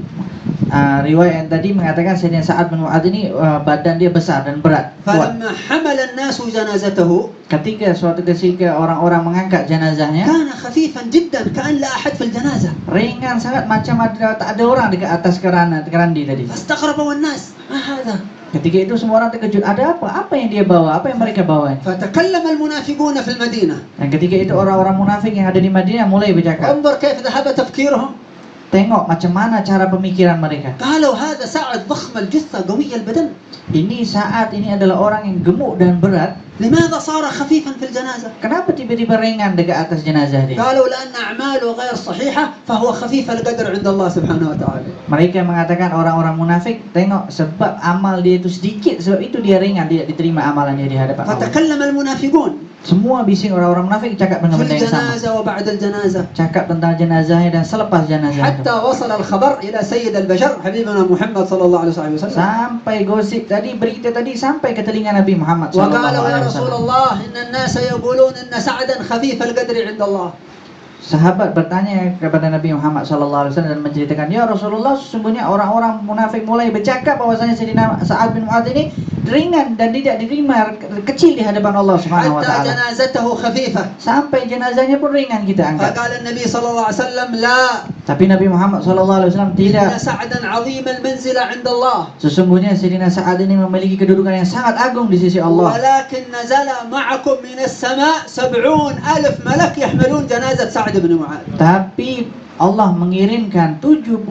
Riwayat yang tadi mengatakan Sayyidina Sa'ad bin Mu'adz ini badan dia besar dan berat, kuat. فلما حمل الناس جنازته Ketika suatu ketika orang-orang mengangkat jenazahnya, كان خفيفا جدا كأن لا أحد في الجنازة. ringan sangat, macam tak ada orang dekat atas kerandi tadi. فاستغربوا الناس ما هذا. Ketika itu semua orang terkejut, ada apa? Apa yang dia bawa? Apa yang mereka bawa? فتكلم المنافقون في المدينة. Dan ketika itu orang-orang munafik yang ada di Madinah mulai bercakap. انظر كيف ذهب تفكيرهم. Tengok macam mana cara pemikiran mereka. قالوا هذا سعد ضخم الجثة قوي البدن. Ini Sa'ad ini adalah orang yang gemuk dan berat. لماذا صار خفيفا في الجنازة؟ Kenapa tiba-tiba ringan dekat atas jenazah dia? قالوا لأن أعماله غير صحيحة فهو خفيف القدر عند الله سبحانه وتعالى. Mereka mengatakan orang-orang munafik, tengok sebab amal dia itu sedikit, sebab itu dia ringan, dia diterima amalan dia di hadapan Allah. فتكلم المنافقون Semua bising orang-orang munafik cakap في benda-benda yang sama. الجنازة وبعد الجنازة. Cakap tentang jenazahnya dan selepas jenazah itu. حتى وصل الخبر إلى سيد البشر حبيبنا محمد صلى الله عليه وسلم. Sampai gosip tadi, berita tadi sampai ke telinga Nabi Muhammad sallallahu وقالوا يا alaihi رسول wasallam. الله إن الناس يقولون إن سعدا خفيف القدر عند الله. Sahabat bertanya kepada Nabi Muhammad sallallahu alaihi wasallam dan menceritakan, "Ya Rasulullah, sesungguhnya orang-orang munafik mulai bercakap bahwasanya Sayyidina Sa'ad bin Mu'adz ini ringan dan tidak diterima, kecil di hadapan Allah Subhanahu wa حتى taala. جنازته خفيفة. Sampai jenazahnya pun ringan kita angkat." فقال النبي صلى الله عليه وسلم لا Tapi Nabi Muhammad sallallahu alaihi wasallam إن tidak. سعدا عظيم المنزلة عند الله. Sesungguhnya Sayyidina Sa'ad ini memiliki kedudukan yang sangat agung di sisi Allah. ولكن نزل معكم من السماء 70,000 ملك يحملون جنازة سعد بن معاذ. Tapi Allah mengirimkan 70.000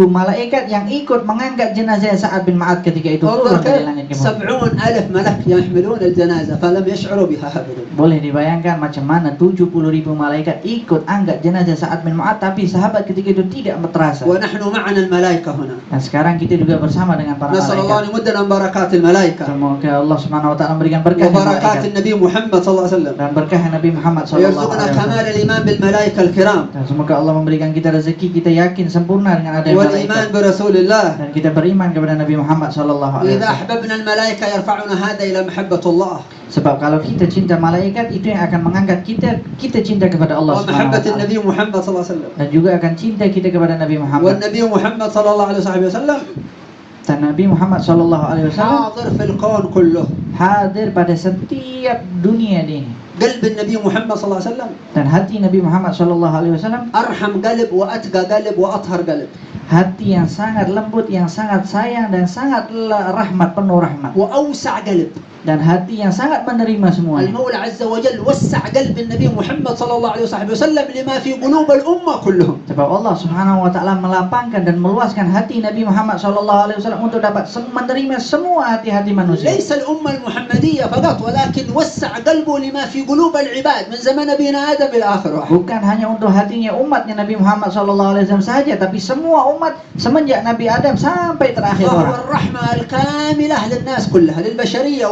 malaikat yang ikut mengangkat jenazah Sa'ad bin Mu'adz ketika itu turun dari langit ke bumi. 70,000 ملك يحملون الجنازة فلم يشعروا بها أبدا. Boleh dibayangkan macam mana 70.000 malaikat ikut angkat jenazah Sa'ad bin Mu'adz, tapi sahabat ketika itu tidak terasa. ونحن معنا الملائكة هنا. Dan sekarang kita juga bersama dengan para نسأل الله malaikat. أن يمدنا بركات الملائكة Semoga Allah Subhanahu wa taala memberikan berkah وبركات malaikat النبي محمد صلى الله عليه وسلم dan berkah Nabi Muhammad sallallahu ويرزقنا alaihi wasallam. كمال الإيمان بالملائكة الكرام Dan semoga Allah memberikan kita rezeki, kita yakin sempurna dengan adanya والإيمان malaikat. برسول الله. Dan kita beriman kepada Nabi Muhammad sallallahu alaihi وإذا wasallam. أحببنا الملائكة يرفعنا هذا إلى محبة الله Sebab kalau kita cinta malaikat, itu yang akan mengangkat kita cinta kepada Allah Subhanahu wa ومحبة taala. النبي محمد صلى الله عليه وسلم. Dan juga akan cinta kita kepada Nabi Muhammad. والنبي محمد صلى الله عليه وسلم Dan Nabi Muhammad sallallahu alaihi wasallam حاضر في الكون كله. hadir pada setiap dunia ini. قلب النبي محمد صلى الله عليه وسلم Dan hati Nabi Muhammad sallallahu alaihi wasallam أرحم قلب وأتقى قلب وأطهر قلب. hati yang sangat lembut, yang sangat sayang dan sangat rahmat, penuh rahmat, وأوسع قلب. dan hati yang sangat menerima semuanya. المولى عز وجل وسع قلب النبي محمد صلى الله عليه وصحبه وسلم لما في قلوب الأمة كلهم. Sebab Allah Subhanahu wa taala melapangkan dan meluaskan hati Nabi Muhammad sallallahu alaihi wasallam untuk dapat menerima semua hati-hati manusia. ليس الأمة المحمدية فقط ولكن وسع قلبه لما في قلوب العباد من زمن نبينا آدم إلى آخر واحد. Bukan hanya untuk hatinya umatnya Nabi Muhammad sallallahu alaihi wasallam saja, tapi semua umat semenjak Nabi Adam sampai terakhir وهو orang. الرحمة الكاملة للناس كلها للبشرية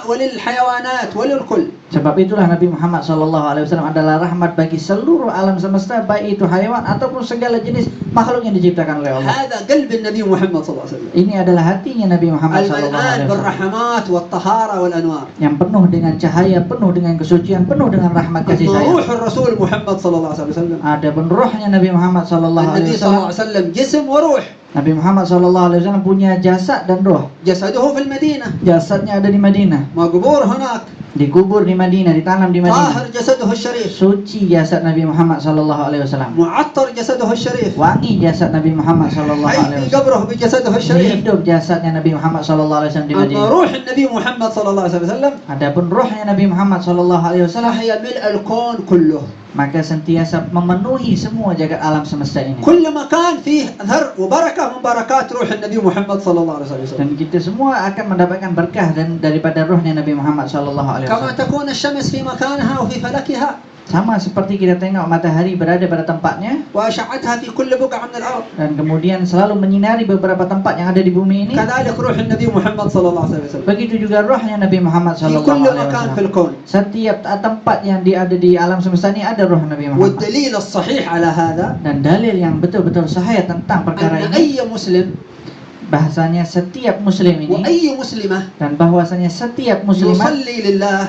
وللحيوانات وللكل. Sebab itulah Nabi Muhammad SAW adalah rahmat bagi seluruh alam semesta, baik itu hayawan ataupun segala jenis makhluk yang diciptakan oleh Allah. هذا قلب النبي محمد صلى الله عليه وسلم Ini adalah hatinya Nabi Muhammad SAW الملآن بالرحمات والطهارة والأنوار. yang penuh dengan cahaya, penuh dengan kesucian, penuh dengan rahmat kasih sayang. روح الرسول محمد صلى الله عليه وسلم. Adapun rohnya Nabi Muhammad SAW, النبي صلى الله عليه وسلم جسم وروح. Nabi Muhammad SAW punya jasad dan roh. جسده في المدينة Jasadnya ada di Madinah, مقبور هناك، dikubur di Madinah, ditanam di Madinah. طاهر جسده الشريف، Suci jasad Nabi Muhammad SAW, معطر جسده الشريف، wangi jasad Nabi Muhammad SAW, حي في قبره بجسده الشريف. hidup jasadnya Nabi Muhammad SAW di أما Madinah. روح النبي محمد صلى الله عليه وسلم Adapun rohnya Nabi Muhammad SAW, فهي ملء الكون كله. maka sentiasa memenuhi semua jagat alam semesta ini. كل مكان فيه ذر وبركة من بركات روح النبي محمد صلى الله عليه وسلم. Dan kita semua akan mendapatkan berkah dan daripada rohnya Nabi Muhammad SAW. كما تكون الشمس في مكانها وفي فلكها Sama seperti kita tengok matahari berada pada tempatnya وأشعتها في كل بقعة من الأرض، dan kemudian selalu menyinari beberapa tempat yang ada di bumi ini. كذلك روح النبي محمد صلى الله عليه وسلم Begitu juga rohnya Nabi Muhammad في كل مكان في SAW. الكون. Setiap tempat yang ada di alam semesta ini ada roh Nabi Muhammad. والدليل الصحيح على هذا Dan dalil yang betul-betul sahih tentang perkara أن ini, أي مسلم bahasanya setiap muslim ini وأي مسلمة dan bahwasanya setiap muslimat يصلي لله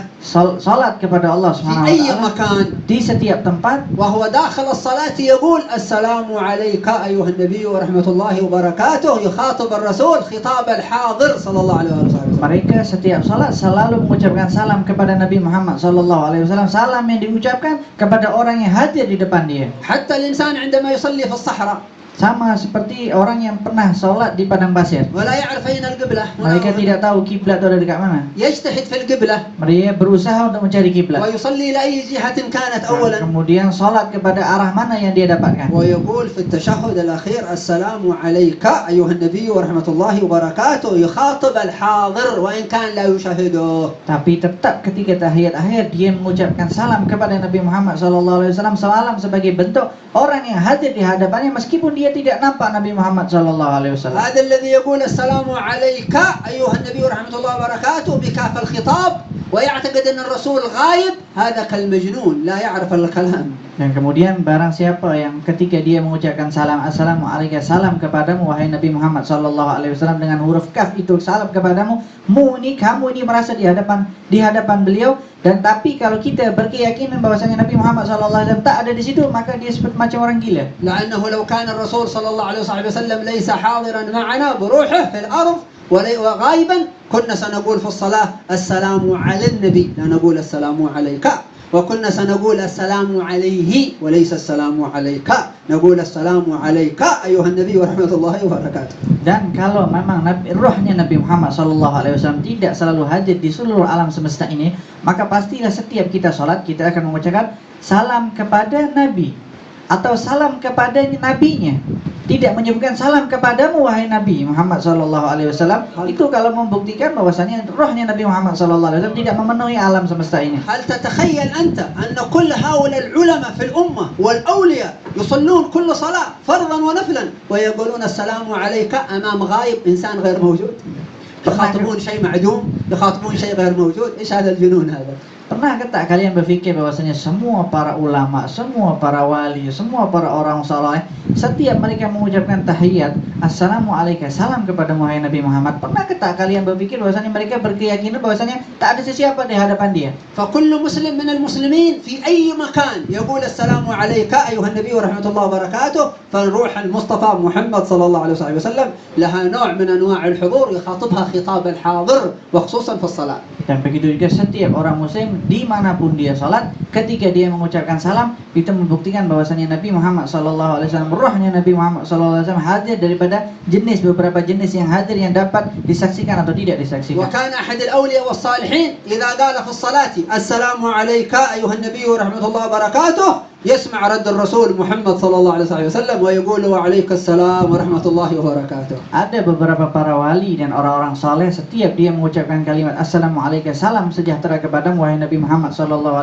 salat kepada Allah في Subhanahu wa أي taala مكان di setiap tempat, وهو داخل الصلاة يقول السلام عليك أيها النبي ورحمة الله وبركاته، يخاطب الرسول خطاب الحاضر صلى الله عليه وسلم. mereka setiap salat selalu mengucapkan salam kepada Nabi Muhammad SAW, salam yang diucapkan kepada orang yang hadir di depan dia. حتى الإنسان عندما يصلي في الصحراء Sama seperti orang yang pernah salat di padang pasir, ولا يعرف أين القبلة، mereka tidak tahu kiblat itu ada dekat mana. يجتهد في القبلة Mereka berusaha untuk mencari kiblat. ويصلي لأي جهة كانت Dan أولا، kemudian salat kepada arah mana yang dia dapatkan. ويقول في التشهد الأخير السلام عليك أيها النبي ورحمة الله وبركاته، يخاطب الحاضر وإن كان لا يشاهده. Tapi tetap ketika tahiyat akhir dia mengucapkan salam kepada Nabi Muhammad SAW, salam sebagai bentuk orang yang hadir di hadapannya meskipun dia tidak nampak Nabi Muhammad SAW. هذا الذي يقول السلام عليك أيها النبي ورحمة الله وبركاته بكاف الخطاب ويعتقد أن الرسول غايب، هذا كالمجنون لا يعرف الكلام. Dan kemudian barang siapa yang ketika dia mengucapkan salam assalamualaikum, salam kepadamu wahai Nabi Muhammad SAW dengan huruf kaf itu salam kepadamu, kamu ini merasa di hadapan beliau, dan tapi kalau kita berkeyakinan bahwasanya Nabi Muhammad SAW tak ada di situ, maka dia seperti macam orang gila. لأنه لو كان الرسول صلى الله عليه وسلم ليس حاضرا معنا بروحه في الأرض وغائبا كنا سنقول في الصلاة السلام على النبي، لا نقول السلام عليك، وكنا سنقول السلام عليه وليس السلام عليك، نقول السلام عليك أيها النبي ورحمة الله وبركاته. Dan kalau memang rohnya Nabi Muhammad SAW tidak selalu hadir di seluruh alam semesta ini, maka pastilah setiap kita sholat kita akan mengucapkan salam kepada Nabi atau salam kepada nabinya. Tidak menyebutkan salam kepadamu wahai Nabi Muhammad SAW. Itu kalau membuktikan bahwasanya rohnya Nabi Muhammad SAW tidak memenuhi alam semesta ini. هل تتخيل أنت أن كل هؤلاء العلماء في الأمة والأولياء يصلون كل صلاة فرضا ونفلا ويقولون السلام عليك أمام غائب إنسان غير موجود؟ يخاطبون شيء معدوم، يخاطبون شيء غير موجود. إيش هذا الجنون هذا؟ Pernah tak kalian berfikir bahwasanya semua para ulama, semua para wali, semua para orang saleh, setiap mereka mengucapkan tahiyat, assalamualaikum, salam kepada wahai Nabi Muhammad, pernah tak kalian berfikir bahwasanya mereka berkeyakinan bahwasanya tak ada sesiapa di hadapan dia? فكل مسلم من المسلمين في أي مكان يقول السلام عليك أيها النبي ورحمة الله وبركاته، فالروح المصطفى محمد صلى الله عليه وسلم لها نوع من أنواع الحضور يخاطبها خطاب الحاضر وخصوصا في الصلاة. Dan begitu juga setiap orang muslim muslim dimanapun dia salat, ketika dia mengucapkan salam, itu membuktikan bahwasanya Nabi Muhammad SAW, rohnya Nabi Muhammad SAW hadir daripada beberapa jenis yang hadir yang dapat disaksikan atau tidak disaksikan. وكان أحد الأولياء والصالحين إذا قال في الصلاة السلام عليك أيها النبي ورحمة الله وبركاته يسمع رد الرسول محمد صلى الله عليه وسلم ويقول وعليك السلام ورحمة الله وبركاته. Ada beberapa para wali dan orang-orang saleh, setiap dia mengucapkan kalimat Assalamualaikum, salam sejahtera kepadamu wahai Nabi Muhammad SAW,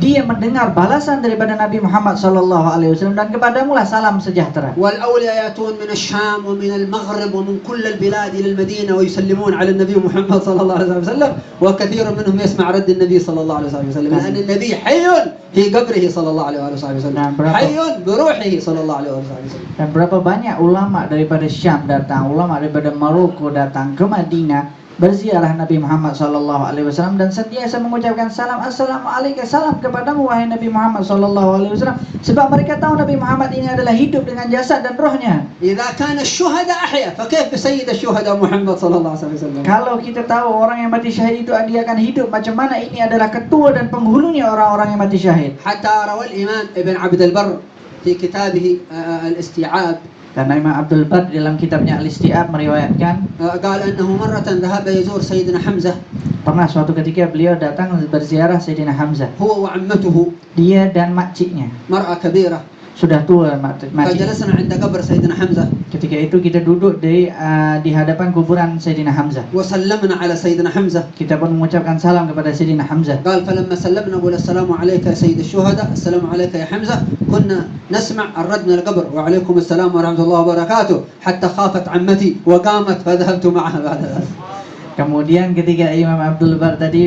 dia mendengar balasan daripada Nabi Muhammad SAW dan kepadamu lah salam sejahtera. والأولياء يأتون من الشام ومن المغرب ومن كل البلاد إلى المدينة ويسلمون على النبي محمد صلى الله عليه وسلم وكثير منهم يسمع رد النبي صلى الله عليه وسلم لأن النبي حي في قبره صلى الله عليه وسلم حي بروحه صلى الله عليه وسلم. Dan berapa banyak ulama daripada Syam datang, ulama daripada Maroko datang ke Madinah berziarah Nabi Muhammad SAW dan sentiasa mengucapkan salam Assalamualaikum, salam kepadamu wahai Nabi Muhammad SAW, sebab mereka tahu Nabi Muhammad ini adalah hidup dengan jasad dan rohnya. إذا كان الشهداء أحيا فكيف بسيد الشهداء محمد صلى الله عليه وسلم. Kalau kita tahu orang yang mati syahid itu dia akan hidup, macam mana ini adalah ketua dan penghulunya orang-orang yang mati syahid. حتى روى الإمام ابن عبد البر في كتابه الاستيعاب Karena Imam Abdul Bar dalam kitabnya Al-Isti'ab meriwayatkan, قال أنه مرة ذهب يزور سيدنا حمزة pernah suatu ketika beliau datang berziarah Sayyidina Hamzah, هو وعمته, dia dan makciknya, مرأة كبيرة, sudah tua makciknya. فجلسنا عند قبر سيدنا حمزة Ketika itu kita duduk di hadapan kuburan Sayyidina Hamzah. وسلمنا على سيدنا حمزة. Kita pun mengucapkan salam kepada Sayyidina Hamzah. قال فلما سلمنا نقول السلام عليك يا سيد الشهداء السلام عليك يا حمزة كنا نسمع الرد من القبر وعليكم السلام ورحمة الله وبركاته حتى خافت عمتي وقامت فذهبت معها بعد ذلك. Kemudian ketika Imam Abdul Bar tadi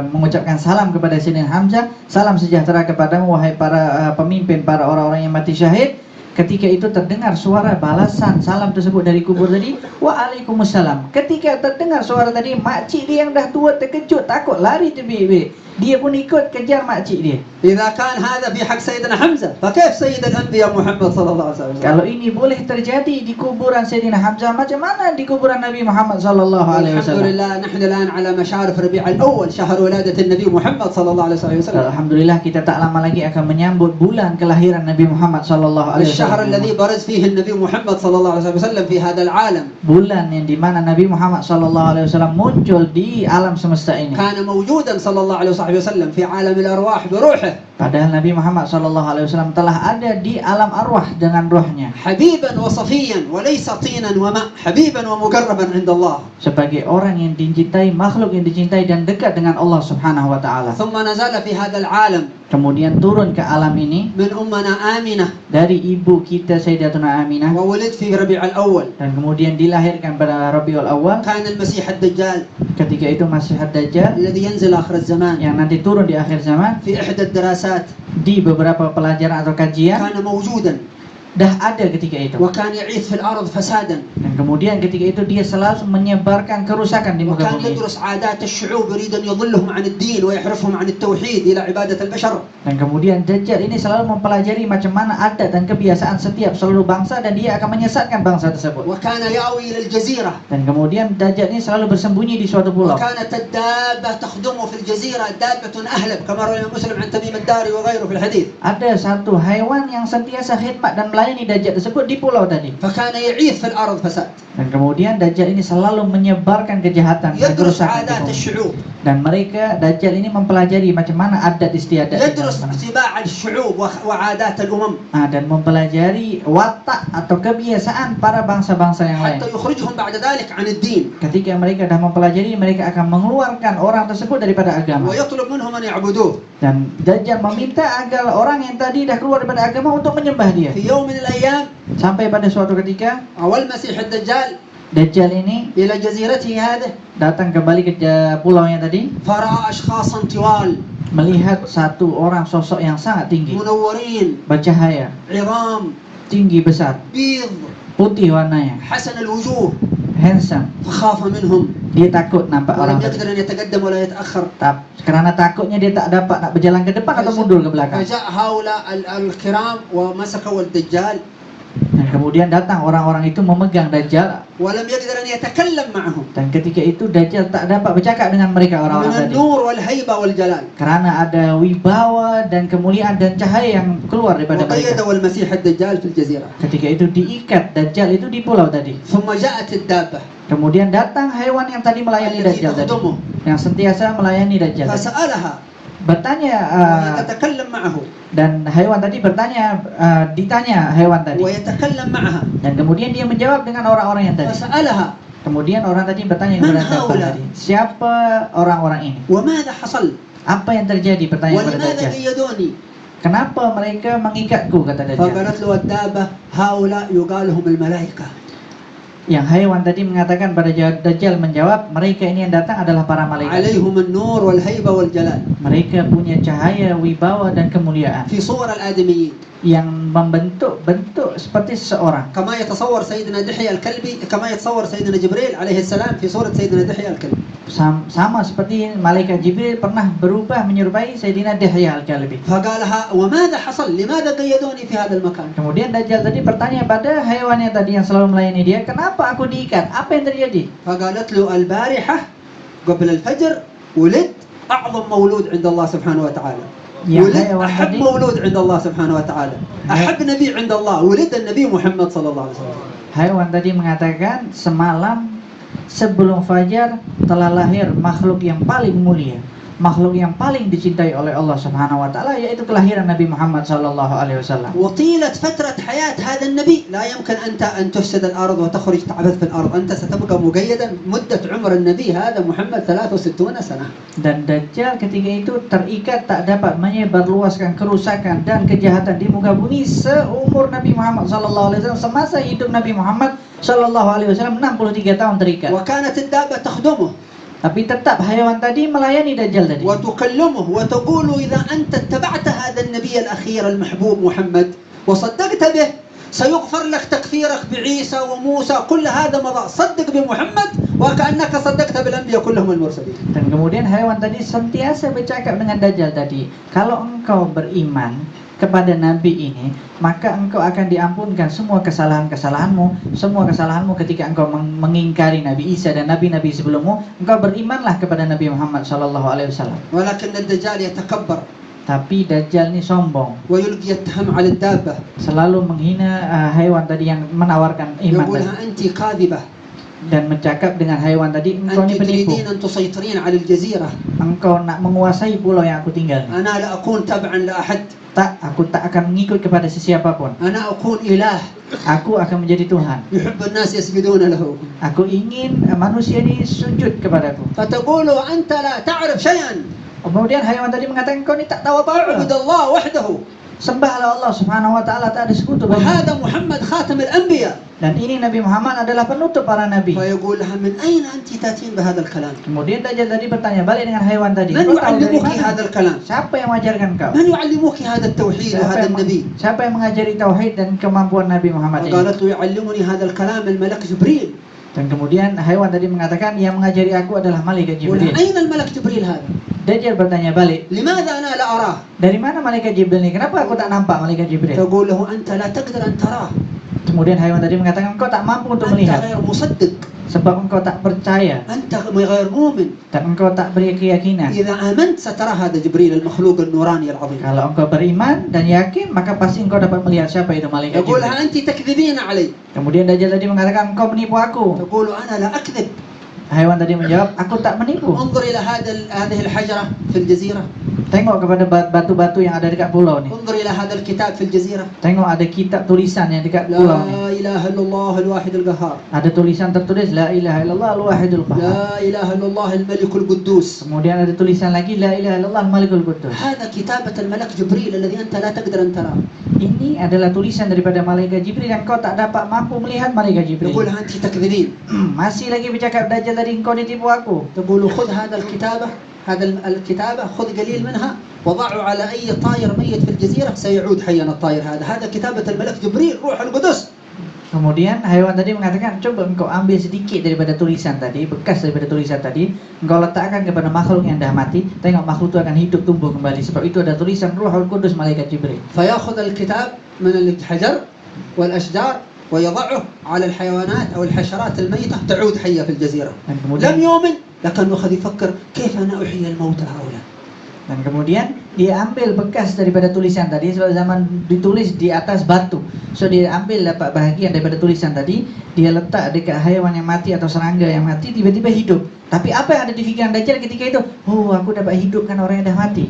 mengucapkan salam kepada Sayyidina Hamzah, salam sejahtera kepadamu wahai para pemimpin, para orang-orang yang mati syahid. Ketika itu terdengar suara balasan salam tersebut dari kubur tadi, waalaikumsalam. Ketika terdengar suara tadi, makcik dia yang dah tua terkejut, takut, lari terbit-bit. Dia pun ikut kejar makcik dia. إذا كان هذا في حق سيدنا حمزة فكيف سيد الأنبياء محمد صلى الله عليه وسلم. Kalau ini boleh terjadi di kuburan Sayyidina Hamzah, macam mana di kuburan Nabi Muhammad sallallahu alaihi الحمد wasallam? لله نحن الآن على مشارف ربيع الأول شهر ولادة النبي محمد صلى الله عليه وسلم. Alhamdulillah kita tak lama lagi akan menyambut bulan kelahiran Nabi Muhammad sallallahu alaihi الشهر wasallam. الذي برز فيه النبي محمد صلى الله عليه وسلم في هذا العالم. Bulan yang di mana Nabi Muhammad sallallahu alaihi wasallam muncul di alam semesta ini. كان موجودا صلى الله عليه وسلم في عالم الأرواح بروحه. Padahal Nabi Muhammad SAW telah ada di alam arwah dengan rohnya. حبيبا وصفيا وليس طينا وماء حبيبا ومقربا عند الله. Sebagai orang yang dicintai, makhluk yang dicintai dan dekat dengan Allah Subhanahu wa taala. ثم نزل في هذا العالم Kemudian turun ke alam ini من أمنا آمنة dari ibu kita Sayyidatuna Aminah, وولد في ربيع الأول. dan kemudian dilahirkan pada Rabiul Awal. كان المسيح الدجال Ketika itu Masih Ad-Dajjal الذي ينزل آخر الزمان yang nanti turun di akhir zaman. في إحدى الدراسات Di beberapa pelajaran atau kajian كان موجودا dah ada ketika itu. وكان يعيث في الأرض فسادا Dan kemudian ketika itu dia selalu menyebarkan kerusakan di muka وكان bumi. يدرس عادات الشعوب يريد أن يضلهم عن الدين ويحرفهم عن التوحيد إلى عبادة البشر. Dan kemudian Dajjal ini selalu mempelajari macam mana adat dan kebiasaan setiap seluruh bangsa dan dia akan menyesatkan bangsa tersebut. وكان يأوي إلى الجزيرة Dan kemudian Dajjal ini selalu bersembunyi di suatu pulau. وكانت الدابة تخدمه في الجزيرة دابة أهلب كما روى مسلم عن تميم الداري وغيره في الحديث. Ada satu hewan yang sentiasa khidmat dan melayani Dajjal tersebut di pulau tadi. فكان يعيث في الأرض فساد Dan kemudian Dajjal ini selalu menyebarkan kejahatan dan يدرس kerusakan di عادات bumi. الشعوب Dan mereka Dajjal ini mempelajari macam mana adat istiadat di يدرس mana. طباع الشعوب وعادات الأمم Dan mempelajari watak atau kebiasaan para bangsa-bangsa yang lain. حتى يخرجهم بعد ذلك عن الدين Ketika mereka dah mempelajari, mereka akan mengeluarkan orang tersebut daripada agama. ويطلب منهم أن يعبدوه. Dan Dajjal meminta agar orang yang tadi dah keluar daripada agama untuk menyembah dia. في يوم من الأيام Sampai pada suatu ketika أول مسيح الدجال Dajjal ini إلى جزيرته هذه datang kembali ke pulaunya tadi, فرأى أشخاصا طوال melihat satu orang sosok yang sangat tinggi, منورين bercahaya, عظام tinggi besar, بيض putih warnanya, حسن الوجوه handsome. فخاف منهم Dia takut nampak orang ولم tadi. يقدر أن يتقدم ولا يتأخر. Karena takutnya dia tak dapat nak berjalan ke depan atau mundur ke belakang. فجاء هؤلاء الكرام ومسكوا الدجال Dan kemudian datang orang-orang itu memegang Dajjal, ولم يقدر أن يتكلم معهم dan ketika itu Dajjal tak dapat bercakap dengan mereka من orang-orang tadi. النور والهيبة والجلال. Karena ada wibawa dan kemuliaan dan cahaya yang keluar daripada mereka. وقيده المسيح الدجال في الجزيرة. Ketika itu diikat Dajjal itu di pulau tadi. ثم جاءت الدابة Kemudian datang hewan yang tadi melayani التي Dajjal tadi, تخدمه yang sentiasa melayani Dajjal tadi. فسألها Bertanya وهي تتكلم معه dan hewan tadi bertanya, ditanya hewan tadi, ويتكلم معها dan kemudian dia menjawab dengan orang-orang yang tadi. فسألها Kemudian orang tadi bertanya Man kepada hewan haula? tadi, siapa orang-orang ini? وماذا حصل Apa yang terjadi? Bertanya kepada ولماذا Dajjal. قيدوني Kenapa mereka mengikatku? Kata Dajjal. فقالت له الدابة هؤلاء يقال لهم الملائكة. Yang hewan tadi mengatakan pada Dajjal menjawab, mereka ini yang datang adalah para malaikat. عليهم النور والهيبة والجلال Mereka punya cahaya, wibawa dan kemuliaan في صور الآدميين yang membentuk bentuk seperti seseorang. كما يتصور سيدنا دحية الكلبي كما يتصور سيدنا جبريل عليه السلام في صورة سيدنا دحية الكلبي. Sama seperti malaikat Jibril pernah berubah menyerupai Sayyidina Dihya al-Kalbi. فقالها وماذا حصل لماذا قيدوني في هذا المكان. Kemudian Dajjal tadi bertanya pada hewannya tadi yang selalu melayani dia, kenapa aku diikat? Apa yang terjadi? فقالت له البارحة قبل الفجر ولد أعظم مولود عند الله سبحانه وتعالى. Yang ولد hewan أحب tadi, مولود عند الله سبحانه وتعالى. أحب نبي عند الله ولد النبي محمد صلى الله عليه وسلم. hewan tadi mengatakan semalam sebelum fajar telah lahir makhluk yang paling mulia, makhluk yang paling dicintai oleh Allah Subhanahu wa taala, yaitu kelahiran Nabi Muhammad sallallahu alaihi wasallam. وطيلة فترة حياة هذا النبي لا يمكن أنت أن تفسد الأرض وتخرج تعبث في الأرض. أنت ستبقى مقيدا مدة عمر النبي هذا محمد 63 سنة. Dan Dajjal ketika itu terikat, tak dapat menyebarluaskan kerusakan dan kejahatan di muka bumi seumur Nabi Muhammad sallallahu alaihi wasallam, semasa hidup Nabi Muhammad sallallahu alaihi wasallam 63 tahun terikat. وكانت الدابة تخدمه Tapi tetap hewan tadi melayani Dajjal tadi. وتكلمه وتقول إذا أنت اتبعت هذا النبي الأخير المحبوب محمد وصدقت به سيغفر لك تكفيرك بعيسى وموسى كل هذا مضى. صدق بمحمد وكأنك صدقت بالأنبياء كلهم المرسلين. Dan kemudian hewan tadi sentiasa bercakap dengan Dajjal tadi, kalau engkau beriman kepada Nabi ini, maka engkau akan diampunkan semua kesalahan-kesalahanmu, ketika engkau mengingkari Nabi Isa dan nabi-nabi sebelummu. Engkau berimanlah kepada Nabi Muhammad sallallahu alaihi wasallam. ولكن الدجال يتكبر Tapi Dajjal ini sombong, ويلقي التهم على الدابة selalu menghina hewan tadi yang menawarkan iman يقول tadi, لها أنت كاذبة dan bercakap dengan hewan tadi, engkau أنت ini penipu, تريدين أن تسيطرين على الجزيرة. engkau nak menguasai pulau yang aku tinggal. أنا لا أكون تبعا لأحد. Aku tak akan mengikut kepada sesiapapun. أنا أكون إله Aku akan menjadi Tuhan. يحب الناس يسجدون له. Aku ingin manusia ini sujud kepadaku. فتقول أنت لا تعرف شيئا. Kemudian hewan tadi mengatakan, kau ini tak tahu apa-apa. اعبد الله وحده. Sembahlah Allah Subhanahu wa taala, tak ada sekutu bagi. وهذا محمد خاتم الأنبياء. Dan ini Nabi Muhammad adalah penutup para nabi. فيقول لها من أين أنت تأتين بهذا الكلام؟ Kemudian Dajjal tadi bertanya balik dengan hewan tadi, من kau tahu dari يعلمك mana? هذا الكلام؟ Siapa yang mengajarkan kau? من يعلمك هذا التوحيد وهذا النبي؟ Siapa yang mengajari tauhid dan kemampuan Nabi Muhammad ini? فقالت له يعلمني هذا الكلام الملك جبريل. Dan kemudian hewan tadi mengatakan, yang mengajari aku adalah malaikat ولا Jibril. أين الملك جبريل هذا؟ Dajjal bertanya balik, لماذا أنا لا أراه؟ dari mana malaikat Jibril ini? Kenapa aku tak nampak malaikat Jibril? تقول له أنت لا تقدر أن تراه. Kemudian hewan tadi mengatakan, engkau tak mampu untuk أنت melihat, غير مصدق. sebab engkau tak percaya أنت غير مؤمن. dan engkau tak beri keyakinan. إذا آمنت سترى هذا جبريل المخلوق النوراني العظيم. Kalau engkau beriman dan yakin, maka pasti engkau dapat melihat siapa itu malaikat يقول Jibril. لها أنت تكذبين علي. Kemudian Dajjal tadi mengatakan, engkau menipu aku. تقول أنا لا أكذب. Hewan tadi menjawab, aku tak menipu. انظر إلى هذه الحجرة في الجزيرة. Tengok kepada batu-batu yang ada dekat pulau ni. انظر إلى هذا الكتاب في الجزيرة. Tengok ada kitab tulisan yang dekat pulau ni. لا إله إلا الله الواحد القهار. Ada tulisan tertulis, La ilaha illallah al-wahidul qahhar. لا إله إلا الله الملك القدوس. Kemudian ada tulisan lagi, La ilaha illallah al-malikul quddus. هذا كتابة الملك جبريل الذي أنت لا تقدر أن تراه. Ini adalah tulisan daripada malaikat Jibril yang kau tak dapat mampu melihat malaikat Jibril. يقول أنت تكذبين. Masih lagi bercakap Dajjal tadi, engkau ditipu aku. تقول خذ هذا الكتابة الكتابة خذ قليل منها وضعه على أي طائر ميت في الجزيرة سيعود حيا الطائر هذا كتابة الملك جبريل روح القدس. Kemudian hewan tadi mengatakan, coba engkau ambil sedikit daripada tulisan tadi, bekas daripada tulisan tadi, engkau letakkan kepada makhluk yang dah mati, tengok makhluk itu akan hidup tumbuh kembali, sebab itu ada tulisan Ruhul Kudus malaikat Jibril. فيأخذ الكتاب من الحجر والأشجار ويضعه على الحيوانات أو الحشرات الميتة تعود حية في الجزيرة. Dan لم kemudian يؤمن لكنه أخذ يفكر كيف أنا أحيي الموتى هؤلاء. Dan kemudian dia ambil bekas daripada tulisan tadi, sebab zaman ditulis di atas batu. So dia ambil dapat bahagian daripada tulisan tadi, dia letak dekat haiwan yang mati atau serangga yang mati, tiba-tiba hidup. Tapi apa yang ada di fikiran Dajjal ketika itu? Oh, aku dapat hidupkan orang yang dah mati.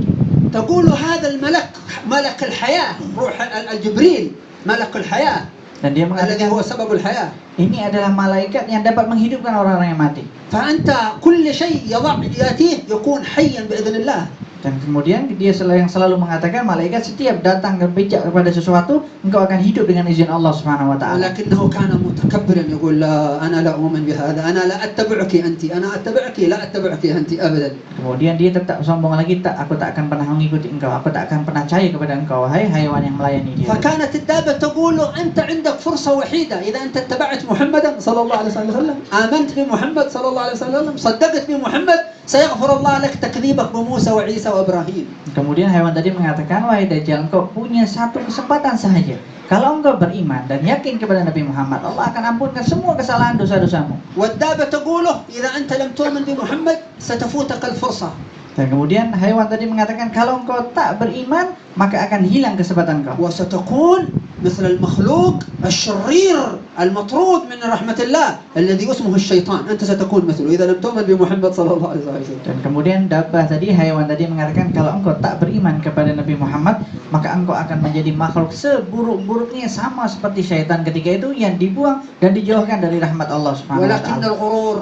تقول هذا الملك ملك الحياة، روح الجبريل ملك الحياة Dan dia الذي mengatakan هو سبب الحياة. ini adalah malaikat yang dapat menghidupkan orang-orang yang mati. فأنت كل شيء يأتيه يكون حيا بإذن الله. Dan kemudian dia yang selalu mengatakan malaikat setiap datang berbicara kepada sesuatu, engkau akan hidup dengan izin Allah Subhanahu wa taala. ولكنه كان متكبرا يقول لا أنا لا أؤمن بهذا، أنا لا أتبعك أنت، أنا أتبعك لا أتبعك أنت أبدا. Kemudian dia tetap sombong lagi, aku tak akan pernah mengikuti engkau, aku tak akan pernah percaya kepada engkau, hai haiwan yang melayani dia. فكانت الدابة تقول له أنت عندك فرصة وحيدة، إذا أنت اتبعت محمدا صلى الله عليه وسلم، آمنت بمحمد صلى الله عليه وسلم، صدقت بمحمد، سيغفر الله لك تكذيبك بموسى وعيسى وإبراهيم. Kemudian haiwan tadi mengatakan, wahai Dajjal, engkau punya satu kesempatan sahaja. Kalau engkau beriman dan yakin kepada Nabi Muhammad, Allah akan ampunkan semua kesalahan dosa-dosamu. والدابة تقول له إذا أنت لم تؤمن بمحمد ستفوتك الفرصة. Dan kemudian haiwan tadi mengatakan, kalau engkau tak beriman, maka akan hilang kesempatan kau. وستكون مثل المخلوق الشرير المطرود من رحمة الله الذي اسمه الشيطان، أنت ستكون مثله إذا لم تؤمن بمحمد صلى الله عليه وسلم. Dan kemudian dabbah tadi, haiwan tadi mengatakan, kalau engkau tak beriman kepada Nabi Muhammad, maka engkau akan menjadi makhluk seburuk-buruknya, sama seperti syaitan ketika itu yang dibuang dan dijauhkan dari rahmat Allah Subhanahu wa ولكن taala. الغرور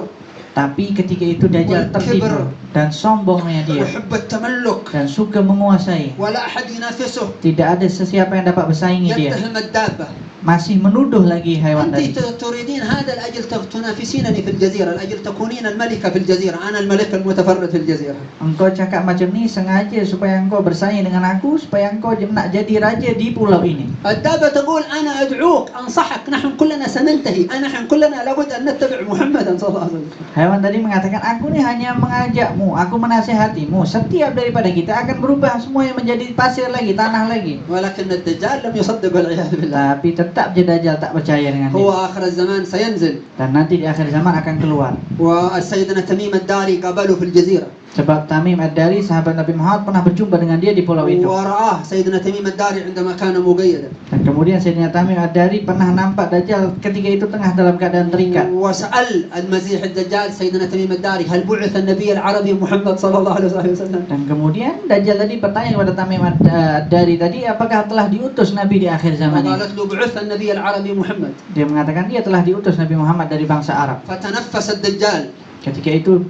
Tapi ketika itu Dajjal tertidur dan sombongnya dia وحب التملك dan suka menguasai. ولا أحد ينافسه، Tidak ada sesiapa yang dapat bersaingi dia. يتهم الدابة. Masih menuduh lagi haiwan tadi. أنت تريدين هذا لأجل تنافسينني في الجزيرة، لأجل تكونين الملكة في الجزيرة، أنا الملك المتفرد في الجزيرة. Engkau cakap macam ni sengaja supaya engkau bersaing dengan aku, supaya engkau nak jadi raja di pulau ini. الدابة تقول أنا أدعوك أنصحك، نحن كلنا سننتهي، نحن كلنا لابد أن نتبع محمدا صلى الله عليه وسلم. Haiwan tadi mengatakan, aku ni hanya mengajakmu, aku menasihatimu. Setiap daripada kita akan berubah semuanya menjadi pasir lagi, tanah lagi. ولكن الدجال لم يصدق والعياذ بالله. Tapi tetap je Dajjal tak percaya dengan هو dia. آخر الزمان سينزل، Dan nanti di akhir zaman akan keluar. والسيدنا تميم الداري قابله في الجزيرة، Sebab Tamim Ad-Dari, sahabat Nabi Muhammad, pernah berjumpa dengan dia di pulau itu. ورآه سيدنا تميم الداري عندما كان مقيدا، Dan kemudian Sayyidina Tamim Ad-Dari pernah nampak Dajjal ketika itu tengah dalam keadaan terikat. وسأل المسيح الدجال سيدنا تميم الداري هل بعث النبي العربي محمد صلى الله عليه وسلم. Dan kemudian Dajjal tadi bertanya kepada Tamim Ad-Dari tadi, apakah telah diutus Nabi di akhir zaman ini? قالت له بعث النبي العربي محمد. Dia mengatakan dia telah diutus Nabi Muhammad dari bangsa Arab. فتنفس الدجال Ketika itu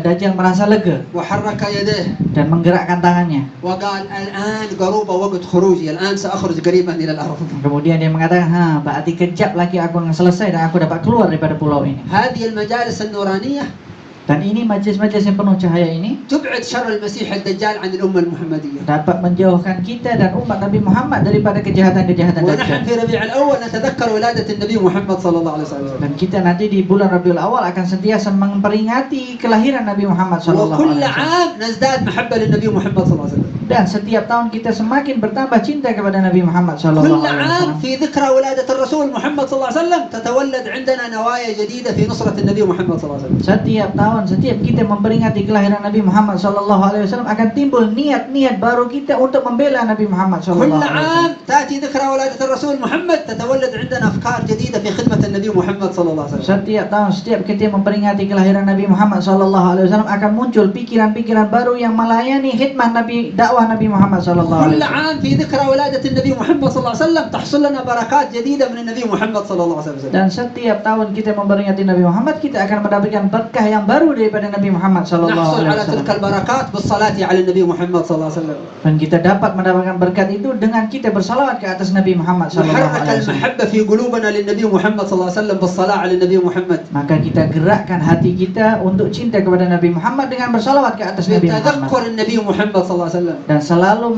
Dajjal merasa lega وحرك يديه dan menggerakkan tangannya. وقال الآن قرب وقت خروجي، الآن سأخرج قريبا إلى الأرض. Kemudian dia mengatakan, berarti kejap lagi aku akan selesai dan aku dapat keluar daripada pulau ini. هذه المجالس النورانية Dan ini majlis-majlis yang penuh cahaya ini تبعد شر المسيح الدجال عن الأمة المحمدية. dapat menjauhkan kita dan umat Nabi Muhammad daripada kejahatan-kejahatan ونحن Dajjal. في ربيع الأول نتذكر ولادة النبي محمد صلى الله عليه وسلم. Dan kita nanti di bulan Rabiul Awal akan sentiasa memperingati kelahiran Nabi Muhammad SAW. وكل عام نزداد محبة للنبي محمد صلى الله عليه وسلم. Dan setiap tahun kita semakin bertambah cinta kepada Nabi Muhammad كل SAW. عام في ذكرى ولادة الرسول محمد صلى الله عليه وسلم تتولد عندنا نوايا جديدة في نصرة النبي محمد صلى الله عليه وسلم. Setiap tahun, setiap kita memperingati kelahiran Nabi Muhammad SAW akan timbul niat-niat baru kita untuk membela Nabi Muhammad SAW. كل عام تأتي ذكرى ولادة الرسول محمد تتولد عندنا أفكار جديدة في خدمة النبي محمد صلى الله عليه وسلم. Setiap tahun, setiap kita memperingati kelahiran Nabi Muhammad SAW akan muncul pikiran-pikiran baru yang melayani khidmah Nabi, dakwah Nabi Muhammad SAW. كل عام في ذكرى ولادة النبي محمد صلى الله عليه وسلم تحصل لنا بركات جديدة من النبي محمد صلى الله عليه وسلم. Dan setiap tahun kita memperingati Nabi Muhammad, kita akan mendapatkan berkah yang baru daripada Nabi Muhammad نحصل SAW. على تلك البركات بالصلاة على النبي محمد صلى الله عليه وسلم. Dan kita dapat mendapatkan berkat itu dengan kita bersalawat ke atas Nabi Muhammad SAW. نحرك المحبة في قلوبنا للنبي محمد صلى الله عليه وسلم بالصلاة على النبي محمد. Maka kita gerakkan hati kita untuk cinta kepada Nabi Muhammad dengan bersalawat ke atas Nabi Muhammad. بتذكر النبي محمد صلى الله عليه وسلم. dan selalu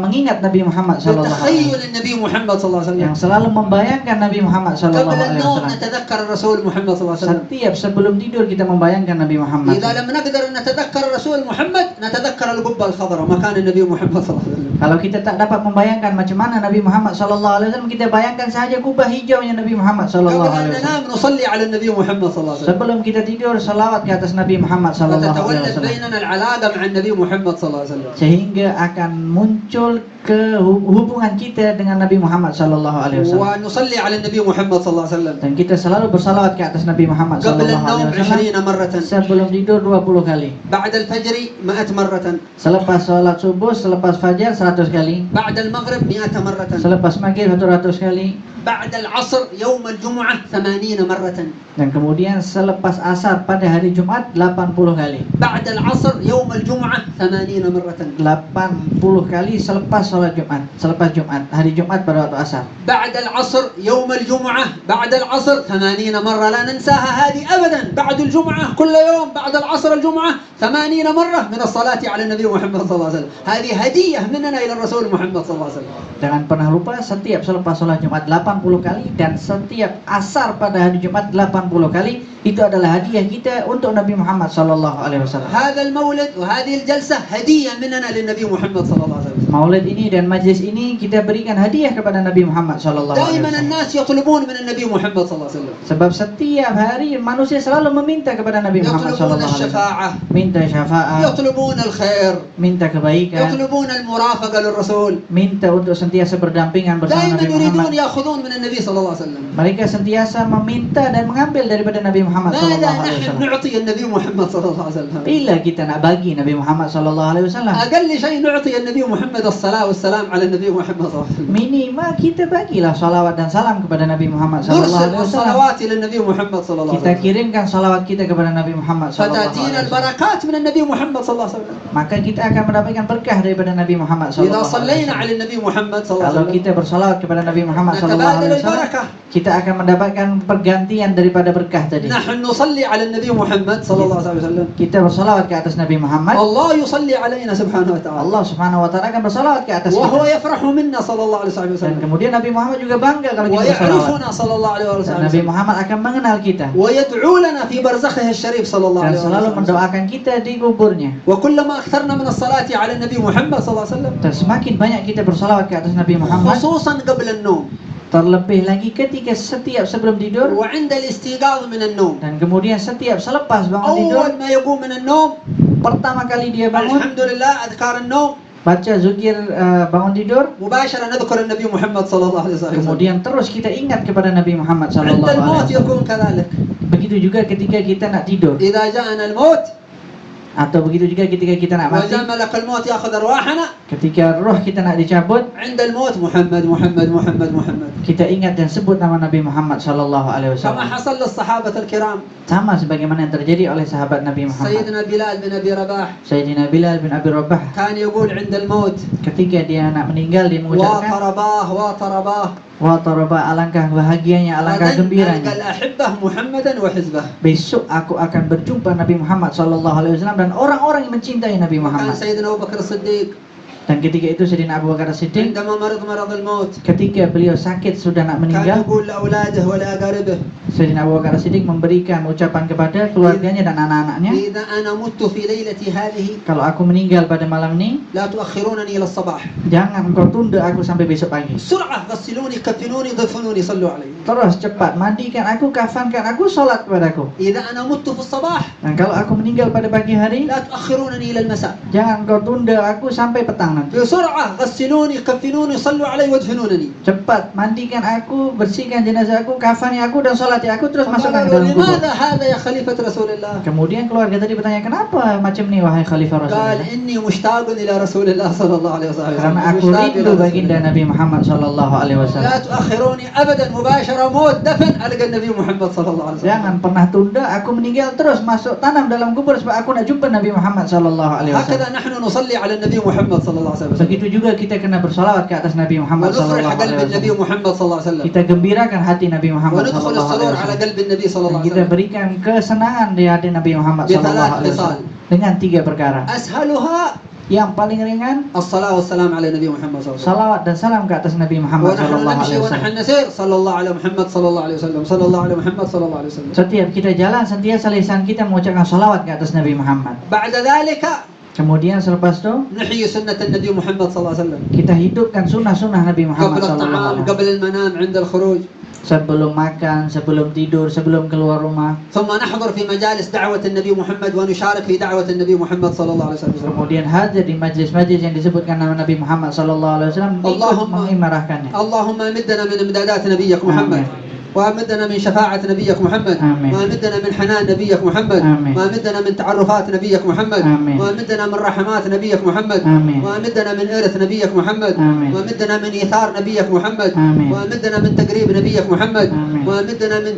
mengingat Nabi Muhammad sallallahu alaihi بتخيل wasallam, النبي محمد صلى الله عليه وسلم yang selalu membayangkan Nabi Muhammad sallallahu قبل alaihi النوم wasallam. نتذكر الرسول محمد صلى الله عليه وسلم Setiap sebelum tidur kita membayangkan Nabi Muhammad. إذا لم نقدر أن نتذكر الرسول محمد نتذكر القبة الخضراء مكان النبي محمد صلى الله عليه وسلم Kalau kita tak dapat membayangkan macam mana Nabi Muhammad sallallahu alaihi wasallam, kita bayangkan saja kubah hijaunya Nabi Muhammad قبل sallallahu أن alaihi wasallam. ننام نصلي على النبي محمد صلى الله عليه وسلم Sebelum kita tidur salawat ke atas Nabi Muhammad sallallahu alaihi وتتولد wasallam, بيننا العلاقة مع النبي محمد صلى الله عليه وسلم sehingga akan muncul ke hubungan kita dengan Nabi Muhammad sallallahu alaihi wasallam. ونصلي على النبي محمد صلى الله عليه وسلم Dan kita selalu bersalawat ke atas Nabi Muhammad قبل sallallahu alaihi النوم wasallam 20 مرة sebelum tidur 20 kali. بعد الفجر 100 مرة Selepas salat subuh, selepas fajar 100 kali. بعد المغرب 100 مرة Selepas maghrib 100 kali. بعد العصر يوم الجمعة 80 مرة Dan kemudian selepas asar pada hari Jumat 80 kali. بعد العصر يوم الجمعة 80 مرة 80 kali selepas salat Jumat, selepas Jumat, hari Jumat pada waktu asar. بعد العصر يوم الجمعة بعد العصر 80 مرة لا ننساها هذه أبدا بعد الجمعة كل يوم بعد العصر الجمعة 80 مرة من الصلاة على النبي محمد صلى الله عليه وسلم هذه هدية مننا إلى الرسول محمد صلى الله عليه وسلم Jangan pernah lupa, setiap selepas salat Jumat 80 kali dan setiap asar pada hari Jumat 80 kali, itu adalah hadiah kita untuk Nabi Muhammad sallallahu alaihi wasallam. هذا المولد وهذه الجلسة هدية مننا للنبي محمد صلى الله عليه وسلم Maulid ini dan majlis ini kita berikan hadiah kepada Nabi Muhammad sallallahu alaihi دائما wasallam. الناس يطلبون من النبي محمد صلى الله عليه وسلم Sebab setiap hari manusia selalu meminta kepada Nabi Muhammad يطلبون sallallahu alaihi wasallam. الشفاعة Minta syafaat, يطلبون الخير minta kebaikan, يطلبون المرافقة للرسول minta untuk sentiasa berdampingan bersama دائما Nabi يريدون Muhammad. يأخذون من النبي صلى الله عليه وسلم Mereka sentiasa meminta dan mengambil daripada Nabi Muhammad ماذا sallallahu alaihi نحن wasallam. نعطي النبي محمد صلى الله عليه وسلم Bila kita nak bagi Nabi Muhammad sallallahu alaihi wasallam, أقل شيء نعطي النبي محمد الصلاة والسلام على النبي محمد صلى الله عليه وسلم minimal kita bagilah salawat dan salam kepada Nabi Muhammad sallallahu نرسل alaihi wasallam. الصلوات إلى النبي محمد صلى الله Kita عليه وسلم kirimkan salawat kita kepada Nabi Muhammad sallallahu alaihi فتأتينا wasallam. البركات من النبي محمد صلى الله عليه وسلم Maka kita akan mendapatkan berkah daripada Nabi Muhammad إذا sallallahu alaihi صلينا wasallam. على النبي محمد صلى الله Kalau عليه وسلم kita bersalawat kepada Nabi Muhammad sallallahu نتبادل alaihi wasallam, البركة kita akan mendapatkan pergantian daripada berkah tadi. نحن نصلي على النبي محمد صلى الله عليه وسلم Kita bersalawat ke atas Nabi Muhammad, الله يصلي علينا سبحانه وتعالى Allah Subhanahu wa taala akan bersalawat ke atas وهو kita. يفرح منا صلى الله عليه Dan وسلم kemudian Nabi Muhammad juga bangga kalau kita bersalawat. ويعرفنا صلى الله عليه Dan Nabi وسلم Muhammad akan mengenal kita ويدعو لنا في برزخه الشريف صلى الله dan عليه selalu وسلم mendoakan kita di kuburnya. وكلما أكثرنا من الصلاة على النبي محمد صلى الله عليه وسلم Dan semakin banyak kita bersalawat ke atas Nabi Muhammad, خصوصا قبل النوم terlebih lagi ketika setiap sebelum tidur وعند الاستيقاظ من النوم dan kemudian setiap selepas bangun tidur. أول ما يقوم من النوم Pertama kali dia bangun, الحمد لله أذكار النوم baca zikir bangun tidur, مباشرة نذكر النبي محمد صلى الله عليه وسلم kemudian terus kita ingat kepada Nabi Muhammad عند sallallahu alaihi الموت wasallam. يكون كذلك Begitu juga ketika kita nak tidur, إذا جاءنا الموت atau begitu juga ketika kita nak mati, وجاء ملك الموت يأخذ أرواحنا ketika roh kita nak dicabut, عند الموت محمد محمد محمد محمد kita ingat dan sebut nama Nabi Muhammad sallallahu alaihi كما wasallam. حصل للصحابة الكرام Sama sebagaimana yang terjadi oleh sahabat Nabi Muhammad. سيدنا بلال بن أبي رباح Sayyidina Bilal bin Abi Rabah, كان يقول عند الموت ketika dia nak meninggal, dia mengucapkan, وطرباه وطرباه wa taraba, alangkah bahagianya, alangkah غدا ألقى gembiranya. الأحبة محمدا وحزبه Besok aku akan berjumpa Nabi Muhammad sallallahu alaihi wasallam dan orang-orang yang mencintai Nabi وكان Muhammad. سيدنا أبو بكر الصديق Dan ketika itu Sayyidina Abu Bakar As-Siddiq, عندما مرض الموت ketika beliau sakit sudah nak كان meninggal, يقول لأولاده ولأقاربه Sayyidina Abu Bakar As-Siddiq memberikan ucapan kepada keluarganya dan anak-anaknya, إذا أنا مت في ليلتي هذه kalau aku meninggal pada malam ini, لا تؤخرونني إلى الصباح jangan engkau tunda aku sampai besok pagi. بسرعة غسلوني كفنوني ضفنوني صلوا علي Terus cepat mandikan aku, kafankan aku, salat kepadaku. إذا أنا مت في الصباح Dan kalau aku meninggal pada pagi hari, لا تؤخرونني إلى المساء jangan engkau tunda aku sampai petang nanti. بسرعة غسلوني كفنوني صلوا علي وادفنونني Cepat mandikan aku, bersihkan jenazah aku, kafani aku dan salati aku, terus masukkan ke فقالوا dalam kubur. لماذا هذا يا خليفة رسول الله Kemudian keluarga tadi bertanya, kenapa macam ni wahai Khalifah قال Rasulullah? إني مشتاق إلى رسول الله صلى الله عليه وسلم Karena aku مشتاق إلى rindu رسول baginda الله. Nabi Muhammad sallallahu alaihi لا wasallam. تؤخروني أبدا مباشرة موت دفن ألقى النبي محمد صلى الله عليه وسلم Jangan pernah tunda aku meninggal, terus masuk tanam dalam kubur sebab aku nak jumpa Nabi Muhammad sallallahu alaihi wasallam. هكذا نحن نصلي على النبي محمد صلى الله عليه وسلم Begitu juga kita kena bersalawat ke atas Nabi Muhammad ونفرح sallallahu قلب alaihi النبي wasallam. محمد صلى الله عليه وسلم Kita gembirakan hati Nabi Muhammad وندخل sallallahu alaihi السرور على wasallam. قلب النبي صلى الله Dan عليه kita وسلم berikan kesenangan di hati Nabi Muhammad sallallahu alaihi wasallam dengan 3 perkara. أسهلها Yang paling ringan الصلاة والسلام على نبي محمد صلى الله عليه وسلم. salawat dan salam ke atas Nabi Muhammad ونحن sallallahu نمشي alaihi ونحن wasallam. نسير صلى الله على محمد صلى الله عليه وسلم صلى الله على محمد صلى الله عليه وسلم. Setiap kita jalan, sentiasa lisan kita mengucapkan salawat ke atas Nabi Muhammad. بعد ذلك Kemudian selepas itu نحيي سنة النبي محمد صلى الله عليه وسلم kita hidupkan sunnah-sunnah Nabi Muhammad قبل sallallahu alaihi الطعام wasallam. قبل المنام عند الخروج. Sebelum makan, sebelum tidur, sebelum keluar rumah. ثم نحضر في مجالس دعوة النبي محمد ونشارك في دعوة النبي محمد صلى الله عليه وسلم. Kemudian hadir di majlis-majlis yang disebutkan nama Nabi Muhammad sallallahu alaihi wasallam, ikut Allahumma mengimarahkannya. اللهم مدنا من امدادات نبيك محمد وامدنا من شفاعة نبيك محمد آمين. وامدنا من حنان نبيك محمد آمين. وامدنا من تعرفات نبيك محمد آمين. وامدنا من رحمات نبيك محمد آمين. وامدنا من إرث نبيك محمد آمين. وامدنا من إيثار نبيك محمد آمين. وامدنا من تقريب نبيك محمد آمين. وامدنا من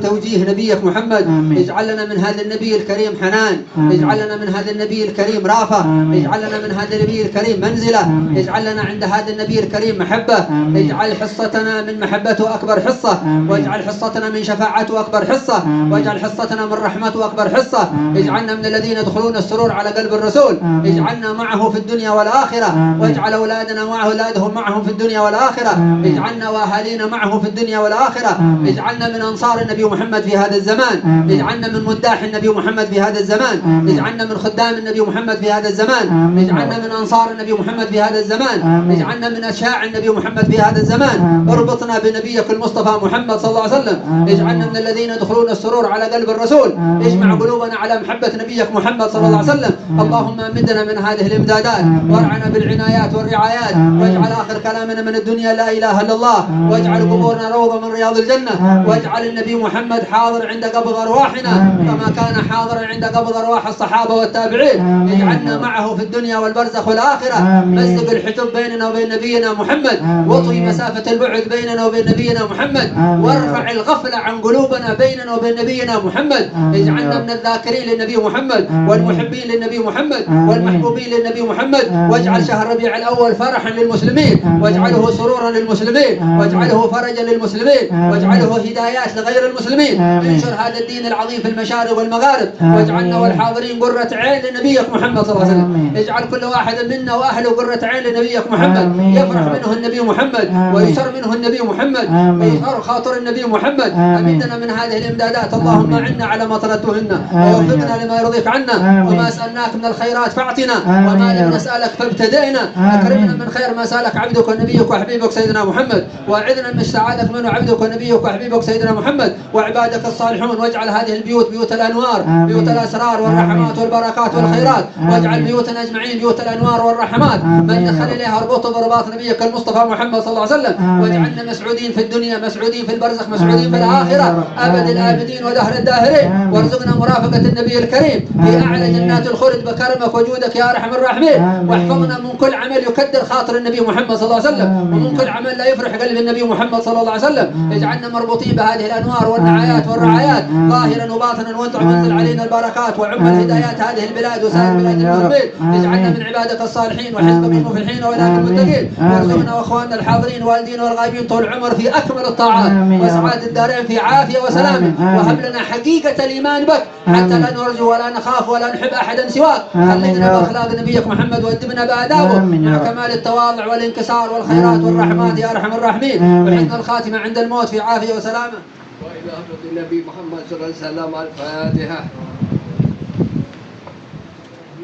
توجيه نبيك محمد. آمين. اجعل لنا من هذا النبي الكريم حنان. آمين. اجعل لنا من هذا النبي الكريم رافة. آمين. اجعل لنا من هذا النبي الكريم منزلة. آمين. اجعل لنا عند هذا النبي الكريم محبة. آمين. اجعل حصتنا من محبته أكبر حصة. آمين. واجعل حصتنا من شفاعته أكبر حصة. آمين. واجعل حصتنا من رحمته أكبر حصة. آمين. اجعلنا من الذين يدخلون السرور على قلب الرسول. آمين. اجعلنا معه في الدنيا والآخرة. آمين. واجعل أولادنا مع أولادهم معهم في الدنيا والآخرة. آمين. اجعلنا وأهالينا معه في الدنيا والآخرة. آمين. اجعلنا من أنصار النبي محمد في هذا الزمان. آمين. اجعلنا من مداح النبي محمد في هذا الزمان. آمين. اجعلنا من خدام النبي محمد في هذا الزمان. آمين. اجعلنا من أنصار النبي محمد في هذا الزمان. آمين. اجعلنا من أشياع النبي محمد في هذا الزمان. آمين. اربطنا بنبيك المصطفى محمد صلى الله عليه وسلم. آمين. اجعلنا من الذين يدخلون السرور على قلب الرسول. آمين. اجمع قلوبنا على محبة نبيك محمد صلى الله عليه وسلم. آمين. اللهم امدنا من هذه الامدادات آمين. وارعنا بالعنايات والرعايات. آمين. واجعل آخر كلامنا من الدنيا لا إله إلا الله. آمين. واجعل قبورنا روضة من رياض الجنة. آمين. واجعل النبي محمد حاضر عند قبض أرواحنا آمين. كما كان حاضرا عند قبض أرواح الصحابة والتابعين. آمين. اجعلنا معه في الدنيا والبرزخ والآخرة. آمين. مزق الحجب بيننا وبين نبينا محمد. آمين. واطوي مسافة البعد بيننا وبين نبينا محمد. آمين. وارفع الغفلة عن قلوبنا بيننا وبين نبينا محمد. آمين. اجعلنا من الذاكرين للنبي محمد آمين. والمحبين للنبي محمد آمين. والمحبوبين للنبي محمد. آمين. واجعل شهر ربيع الأول فرحا للمسلمين. آمين. واجعله سرورا للمسلمين. آمين. واجعله فرجا للمسلمين. آمين. واجعله هدايات لغير المسلمين. آمين. انشر هذا الدين العظيم في المشارق والمغارب. آمين. واجعلنا والحاضرين قرة عين لنبيك محمد صلى الله عليه وسلم. آمين. اجعل كل واحد منا وأهله قرة عين لنبيك محمد. آمين. يفرح منه النبي محمد آمين. ويسر منه النبي محمد. آمين. ويسر خاطر النبي محمد. آمين. أمدنا من هذه الإمدادات اللهم آمين. عنا على ما طلبتهن آمين. ووفقنا لما يرضيك عنا. آمين. وما سألناك من الخيرات فاعطنا. آمين وما يا لم رب. نسألك فابتدئنا. آمين. أكرمنا من خير ما سألك عبدك ونبيك وحبيبك سيدنا محمد. وأعذنا من سعادة منه عبدك ونبيك وحبيبك سيدنا محمد وعبادك الصالحون. واجعل هذه البيوت بيوت الأنوار. آمين. بيوت الأسرار والرحمات والبركات والخيرات. آمين. واجعل بيوتنا أجمعين بيوت الأنوار والرحمات. آمين من يا دخل رب. إليها اربط ضربات نبيك المصطفى محمد صلى الله عليه وسلم. آمين. واجعلنا مسعودين في الدنيا مسعودين في البرزخ مسعودين في آمين يا الآخرة رب. أبد آمين. الآبدين ودهر الداهرين. آمين. وارزقنا مرافقة النبي الكريم في آمين. أعلى جنات الخلد بكرمك وجودك يا أرحم الراحمين. آمين. واحفظنا من كل عمل يكدر خاطر النبي محمد صلى الله عليه وسلم. آمين. ومن كل عمل لا يفرح قلب النبي محمد صلى الله عليه وسلم. آمين. اجعلنا مربوطين بهذه الأنوار والنعايات والرعايات آمين. ظاهرا وباطنا. وانت آمين. وانزل علينا البركات وعم آمين. الهدايات هذه البلاد وسائر آمين بلاد يا رب. المسلمين. اجعلنا آمين. من عبادك الصالحين وحزبك آمين. المفلحين وولاة آمين. المتقين. آمين. وارزقنا واخواننا الحاضرين والدين والغائبين طول العمر في أكمل الطاعات آمين يا رب. وسعادة الدارين في عافية وسلامة. آمين. آمين. وهب لنا حقيقة الإيمان بك حتى آمين. لا نرجو ولا نخاف ولا نحب أحدا سواك. آمين خلقنا يا رب. بأخلاق نبيك محمد وأدبنا بآدابه آمين يا مع رب. كمال التواضع والانكسار والخيرات آمين. والرحمات يا أرحم الراحمين. آمين. وحسن الخاتمة عند الموت في عافية وسلامة. وإلى حضرة النبي محمد صلى الله عليه وسلم الفاتحة.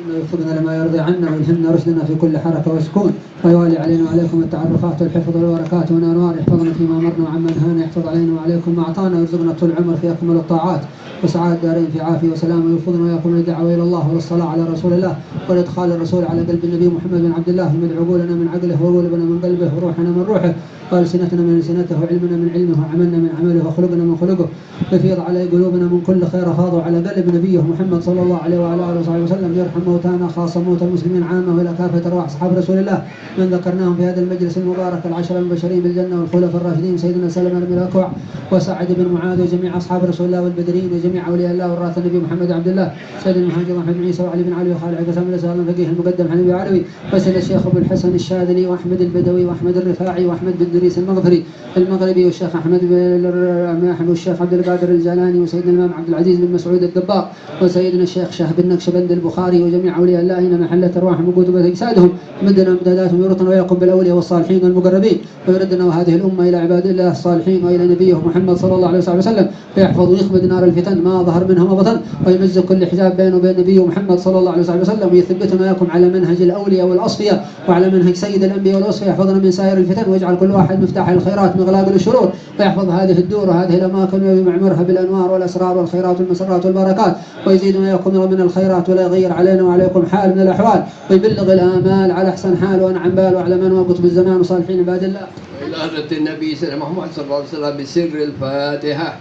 ويوفقنا لما يرضي عنا ويلهمنا رشدنا في كل حركة وسكون. ويوالي علينا وعليكم التعرفات والحفظ والبركات والأنوار. يحفظنا فيما أمرنا وعما نهانا. يحفظ علينا وعليكم ما أعطانا. ويرزقنا طول العمر في أكمل الطاعات وسعادة دارين في عافية وسلامة. ويوفقنا وإياكم للدعوة إلى الله والصلاة على رسول الله والإدخال الرسول على قلب النبي محمد بن عبد الله. من عقولنا من عقله وقلوبنا من قلبه وروحنا من روحه وألسنتنا من ألسنته وعلمنا من علمه وعملنا من عمله وخلقنا من خلقه. ويفيض على قلوبنا من كل خير فاضوا على قلب نبيه محمد صلى الله عليه وعلى آله وصحبه وسلم. يرحم موتانا خاصة موتى المسلمين عامة وإلى كافة أرواح أصحاب رسول الله من ذكرناهم في هذا المجلس المبارك العشر المبشرين بالجنة والخلفاء الراشدين سيدنا سلمان بن الأكوع وسعد بن معاذ وجميع أصحاب رسول الله والبدرين وجميع أولياء الله والراث النبي محمد عبد الله سيدنا محمد أحمد بن عيسى وعلي بن علي وخالد عقسام الأسهل الفقيه المقدم حنبي علوي وسيدنا الشيخ أبو الحسن الشاذلي وأحمد البدوي وأحمد الرفاعي وأحمد بن دريس المغربي والشيخ أحمد والشيخ عبد القادر الجيلاني وسيدنا الإمام عبد العزيز بن مسعود الدبار وسيدنا الشيخ شهب النقشبند البخاري وجميع أولياء الله أين محلت أرواحهم وقوتهم أجسادهم مدنا امداداتهم يرطنا ويقم بالأولياء والصالحين والمقربين ويردنا وهذه الأمة إلى عباد الله الصالحين وإلى نبيه محمد صلى الله عليه وسلم ويحفظ ويخمد نار الفتن ما ظهر منها وما بطن ويمزق كل حجاب بينه وبين نبيه محمد صلى الله عليه وسلم ويثبتنا وياكم على منهج الأولياء والأصفياء وعلى منهج سيد الأنبياء والأصفياء يحفظنا من سائر الفتن ويجعل كل واحد مفتاح الخيرات مغلاق للشرور ويحفظ هذه الدور وهذه الأماكن ويعمرها بالأنوار والأسرار والخيرات والمسرات والبركات ويزيدنا وياكم من الخيرات ولا يغير علينا وعليكم حال من الأحوال ويبلغ الآمال على أحسن حال وأنعم بال وعلى من وقت بالزمان وصالحين عباد الله إلى حضرة النبي سيدنا محمد صلى الله عليه وسلم بسر الفاتحة.